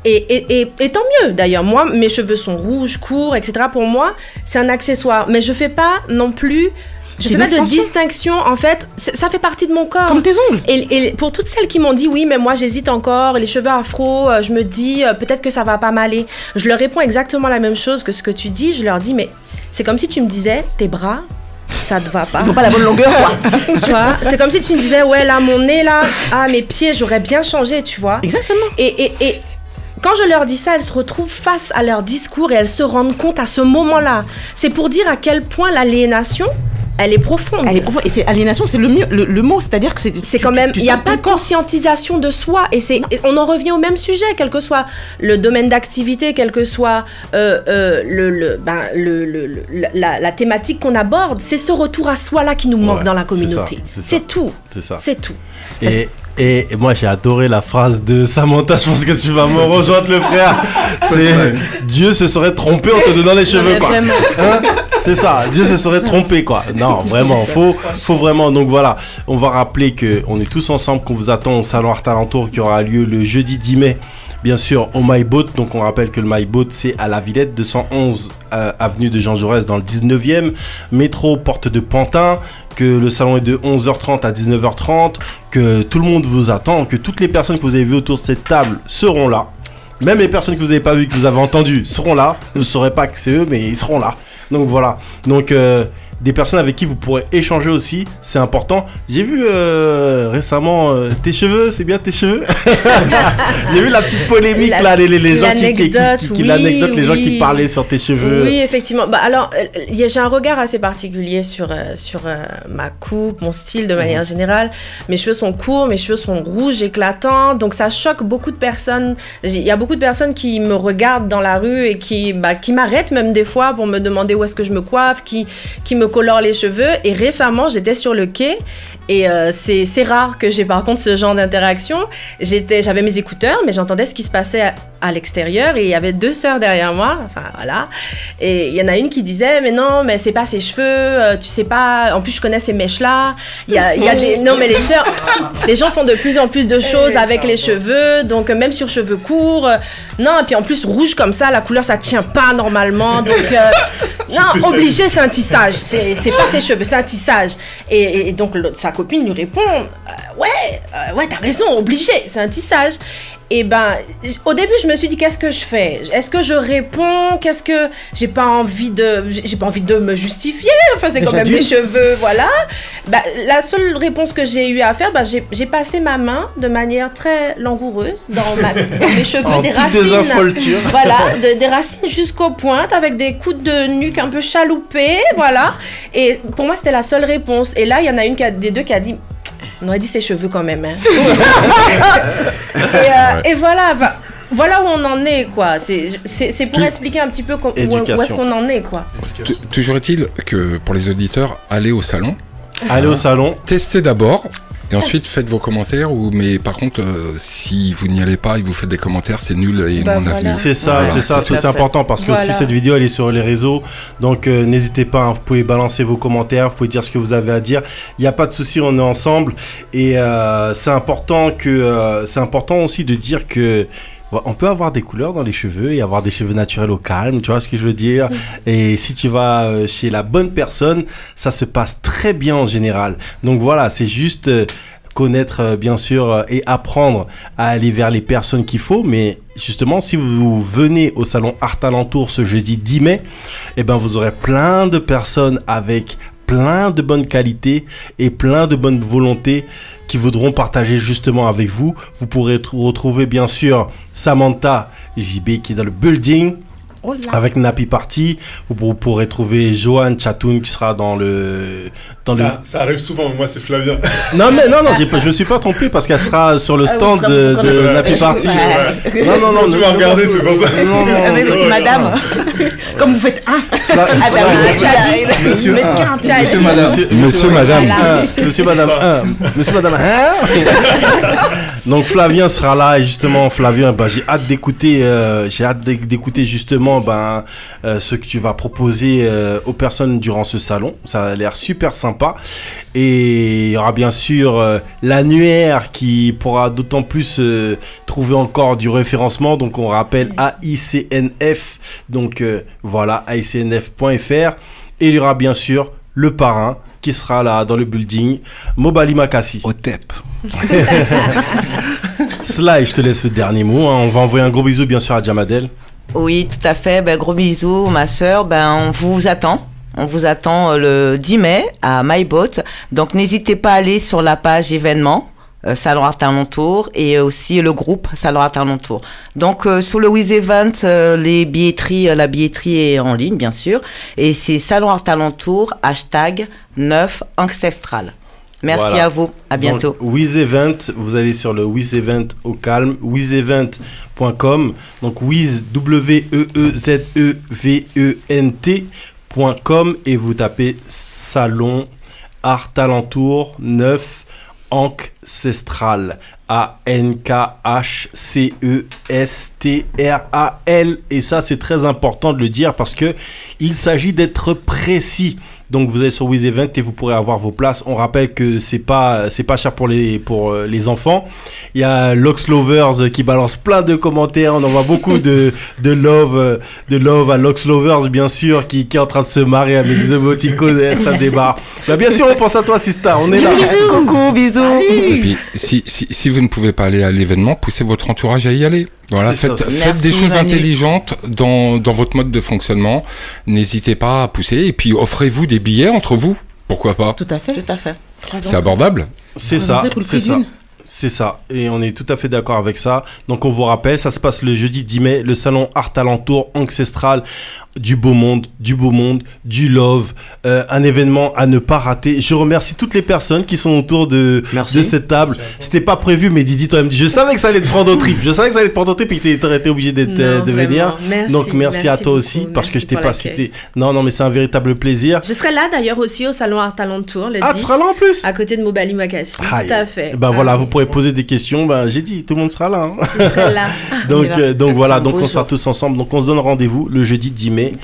Et tant mieux d'ailleurs. Moi, mes cheveux sont rouges, courts, etc. Pour moi, c'est un accessoire. Mais je fais pas non plus. Je fais pas de distinction, en fait, ça fait partie de mon corps. Comme tes ongles. Et pour toutes celles qui m'ont dit, oui, mais moi j'hésite encore, les cheveux afro, je me dis, peut-être que ça va pas m'aller. Je leur réponds exactement la même chose que ce que tu dis. Je leur dis, mais c'est comme si tu me disais, tes bras, ça te va pas. Ils ont pas la bonne longueur, quoi. Tu vois, c'est comme si tu me disais, ouais, là, mon nez, là, mes pieds, j'aurais bien changé, tu vois. Exactement. Et quand je leur dis ça, elles se retrouvent face à leur discours et elles se rendent compte à ce moment-là. C'est pour dire à quel point l'aliénation, elle est profonde. Elle est profonde. Et aliénation, c'est le mot, c'est-à-dire que c'est quand même, il n'y a pas de conscientisation de soi. Et on en revient au même sujet, quel que soit le domaine d'activité, quel que soit la thématique qu'on aborde. C'est ce retour à soi-là qui nous manque dans la communauté. C'est tout. C'est ça. C'est tout. Et moi j'ai adoré la phrase de Samantha, je pense que tu vas me rejoindre le frère. C'est Dieu se serait trompé en te donnant les cheveux, quoi. Hein, c'est ça, Dieu se serait trompé, quoi. Non, vraiment, faut vraiment. Donc voilà, on va rappeler qu'on est tous ensemble, qu'on vous attend au salon Art Alentour qui aura lieu le jeudi 10 mai. Bien sûr, au My Boat. Donc, on rappelle que le My Boat, c'est à la Villette, 211 avenue de Jean Jaurès dans le 19e. Métro Porte de Pantin. Que le salon est de 11h30 à 19h30. Que tout le monde vous attend. Que toutes les personnes que vous avez vues autour de cette table seront là. Même les personnes que vous n'avez pas vues, que vous avez entendues, seront là. Vous ne saurez pas que c'est eux, mais ils seront là. Donc, voilà. Donc, des personnes avec qui vous pourrez échanger aussi, c'est important. J'ai vu récemment tes cheveux, c'est bien tes cheveux. J'ai vu la petite polémique là, les gens l'anecdote, les gens qui parlaient sur tes cheveux. Oui, effectivement. Bah alors, j'ai un regard assez particulier sur ma coupe, mon style de manière générale. Mes cheveux sont courts, mes cheveux sont rouges, éclatants, donc ça choque beaucoup de personnes. Il y a beaucoup de personnes qui me regardent dans la rue et qui m'arrêtent même des fois pour me demander où est-ce que je me coiffe, qui me colore les cheveux. Et récemment, j'étais sur le quai et c'est rare que j'ai par contre ce genre d'interaction. J'avais mes écouteurs, mais j'entendais ce qui se passait à l'extérieur et il y avait deux sœurs derrière moi, enfin voilà. Et il y en a une qui disait, mais non, mais c'est pas ses cheveux, tu sais pas, en plus je connais ces mèches-là. Il y a des... Non, mais les sœurs, les gens font de plus en plus de choses avec les cheveux, donc même sur cheveux courts. Non, et puis en plus rouge comme ça, la couleur ça tient pas normalement, donc non, obligé, c'est un tissage. C'est pas ses cheveux, c'est un tissage. Et donc sa copine lui répond, ouais, t'as raison, obligé, c'est un tissage. Et ben, au début, je me suis dit, qu'est-ce que je fais? Est-ce que je réponds? Qu'est-ce que... J'ai pas envie de me justifier. Enfin, c'est quand même mes cheveux, voilà. Ben, la seule réponse que j'ai eu à faire, ben, j'ai passé ma main de manière très langoureuse dans mes cheveux, des racines. Voilà, des racines jusqu'aux pointes, avec des coudes de nuque un peu chaloupés, voilà. Et pour moi, c'était la seule réponse. Et là, il y en a une des deux qui a dit... On aurait dit ses cheveux quand même. Hein. Et voilà, voilà où on en est, quoi. C'est pour expliquer un petit peu où est-ce qu'on en est, quoi. Toujours est-il que pour les auditeurs, allez au salon. Allez au salon. Testez d'abord. Et ensuite, faites vos commentaires. Mais par contre, si vous n'y allez pas et vous faites des commentaires, c'est nul et non avenu. C'est ça, c'est important parce que si cette vidéo elle est sur les réseaux, donc n'hésitez pas, hein, vous pouvez balancer vos commentaires, vous pouvez dire ce que vous avez à dire. Il n'y a pas de souci, on est ensemble. Et c'est important aussi de dire que on peut avoir des couleurs dans les cheveux et avoir des cheveux naturels au calme, tu vois ce que je veux dire. Et si tu vas chez la bonne personne, ça se passe très bien en général. Donc voilà, c'est juste connaître bien sûr et apprendre à aller vers les personnes qu'il faut. Mais justement, si vous venez au salon Art Alentour ce jeudi 10 mai, eh ben vous aurez plein de personnes avec plein de bonnes qualités et plein de bonnes volontés qui voudront partager justement avec vous. Vous pourrez retrouver bien sûr Samantha JB qui est dans le building. avec Nappy Party. Vous pourrez trouver Johan Chatoun qui sera dans le... Ça arrive souvent, moi c'est Flavien. Non, je me suis pas trompé parce qu'elle sera sur le stand de Nappy Party. Non, tu m'as regardé, c'est pour ça. Non, mais c'est madame. Comme vous faites Monsieur, madame. Donc Flavien sera là et justement Flavien, j'ai hâte d'écouter justement ce que tu vas proposer aux personnes durant ce salon. Ça a l'air super sympa et il y aura bien sûr l'annuaire qui pourra d'autant plus trouver encore du référencement. Donc on rappelle AICNF, donc voilà AICNF.fr, et il y aura bien sûr le parrain qui sera là dans le building, Mobali Makassi. Au TEP. Sly, je te laisse le dernier mot. On va envoyer un gros bisou bien sûr à Jamadel. Oui, tout à fait. Gros bisous, ma sœur. On vous attend. On vous attend le 10 mai à MyBoat. Donc n'hésitez pas à aller sur la page événements. Salon Art Alentour et aussi le groupe Salon Art Alentour. Donc sur le Wiz Event, la billetterie est en ligne bien sûr, et c'est Salon Art Alentour #9ancestral. Merci à vous, à bientôt. Donc, Wiz Event, vous allez sur le Wiz Event au calme, wizevent.com, donc Wiz WEZEVENT.com, et vous tapez Salon Art Alentour 9 Ancestral, ANKHCESTRAL, et ça c'est très important de le dire parce que il s'agit d'être précis. Donc vous allez sur Wiz Event et vous pourrez avoir vos places. On rappelle que c'est pas cher pour les enfants. Il y a Lox Lovers qui balance plein de commentaires. On envoie beaucoup de love à Lox Lovers bien sûr qui est en train de se marier avec des émoticônes et ça débarque. Bien sûr on pense à toi Sista, on est là. Coucou, bisous. Et puis si vous ne pouvez pas aller à l'événement, poussez votre entourage à y aller. Voilà, faites des choses intelligentes dans votre mode de fonctionnement. N'hésitez pas à pousser et puis offrez-vous des billets entre vous. Pourquoi pas? Tout à fait. C'est abordable. C'est ça. C'est ça, et on est tout à fait d'accord avec ça. Donc on vous rappelle, ça se passe le jeudi 10 mai, le salon Art Alentour Ancestral, du beau monde, du love, un événement à ne pas rater. Je remercie toutes les personnes qui sont autour de cette table. C'était pas prévu, mais Didi, toi, je savais que ça allait te prendre au trip. Puis t'aurais été obligé de venir. Donc merci à toi aussi, parce que je t'ai pas cité. Non, mais c'est un véritable plaisir. Je serai là d'ailleurs aussi au salon Art Alentour le 10. Tu seras là en plus? À côté de Mobali Makassi, tout à fait. Voilà, vous pourrez poser des questions. J'ai dit, tout le monde sera là. Je serai là. donc voilà, donc on sera tous ensemble. Donc on se donne rendez-vous le jeudi 10 mai.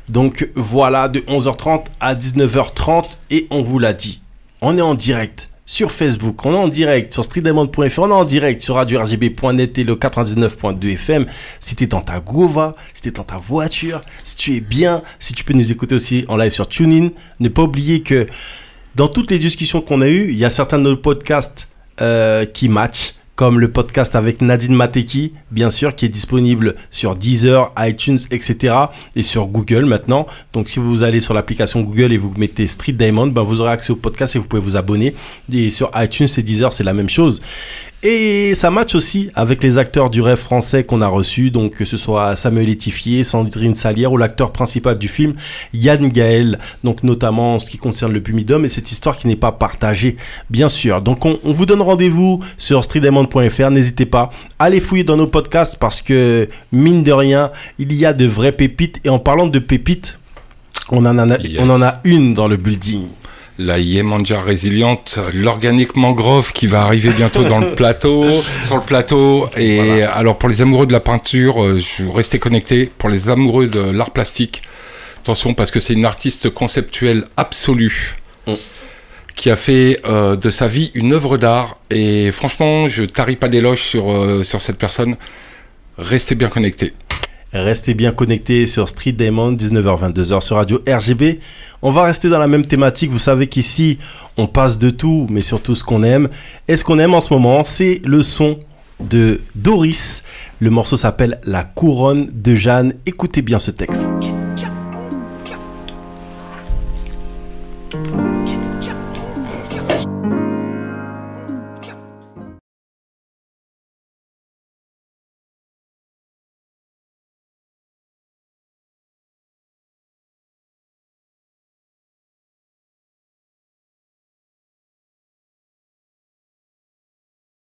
Donc voilà, de 11h30 à 19h30, et on vous l'a dit, on est en direct sur Facebook, on est en direct sur streetdiamond.fr, on est en direct sur radio-rgb.net et le 99.2 FM. Si t'es dans ta Gova, si t'es dans ta voiture, si tu es bien, si tu peux nous écouter aussi en live sur TuneIn. Ne pas oublier que dans toutes les discussions qu'on a eues, il y a certains de nos podcasts qui matchent, comme le podcast avec Nadine Mateki, bien sûr, qui est disponible sur Deezer, iTunes, etc. et sur Google maintenant. Donc si vous allez sur l'application Google et vous mettez Street Diamond, vous aurez accès au podcast et vous pouvez vous abonner. Et sur iTunes et Deezer, c'est la même chose. Et ça match aussi avec les acteurs du rêve français qu'on a reçus, donc que ce soit Samuel Étifier, Sandrine Salière ou l'acteur principal du film, Yann Gaël, donc notamment en ce qui concerne le Pumidum et cette histoire qui n'est pas partagée, bien sûr. Donc on vous donne rendez-vous sur streetdiamond.fr, n'hésitez pas, allez fouiller dans nos podcasts parce que, mine de rien, il y a de vraies pépites. Et en parlant de pépites, on en a une dans le building. La Yemanja résiliente, l'organique mangrove qui va arriver bientôt sur le plateau. Et voilà. Alors pour les amoureux de la peinture, restez connectés. Pour les amoureux de l'art plastique, attention parce que c'est une artiste conceptuelle absolue qui a fait de sa vie une œuvre d'art. Et franchement, je tarie pas d'éloges sur cette personne. Restez bien connectés. Restez bien connectés sur Street Diamond, 19h-22h sur Radio RGB. On va rester dans la même thématique. Vous savez qu'ici, on passe de tout, mais surtout ce qu'on aime. Et ce qu'on aime en ce moment, c'est le son de Doris. Le morceau s'appelle La Couronne de Jeanne. Écoutez bien ce texte.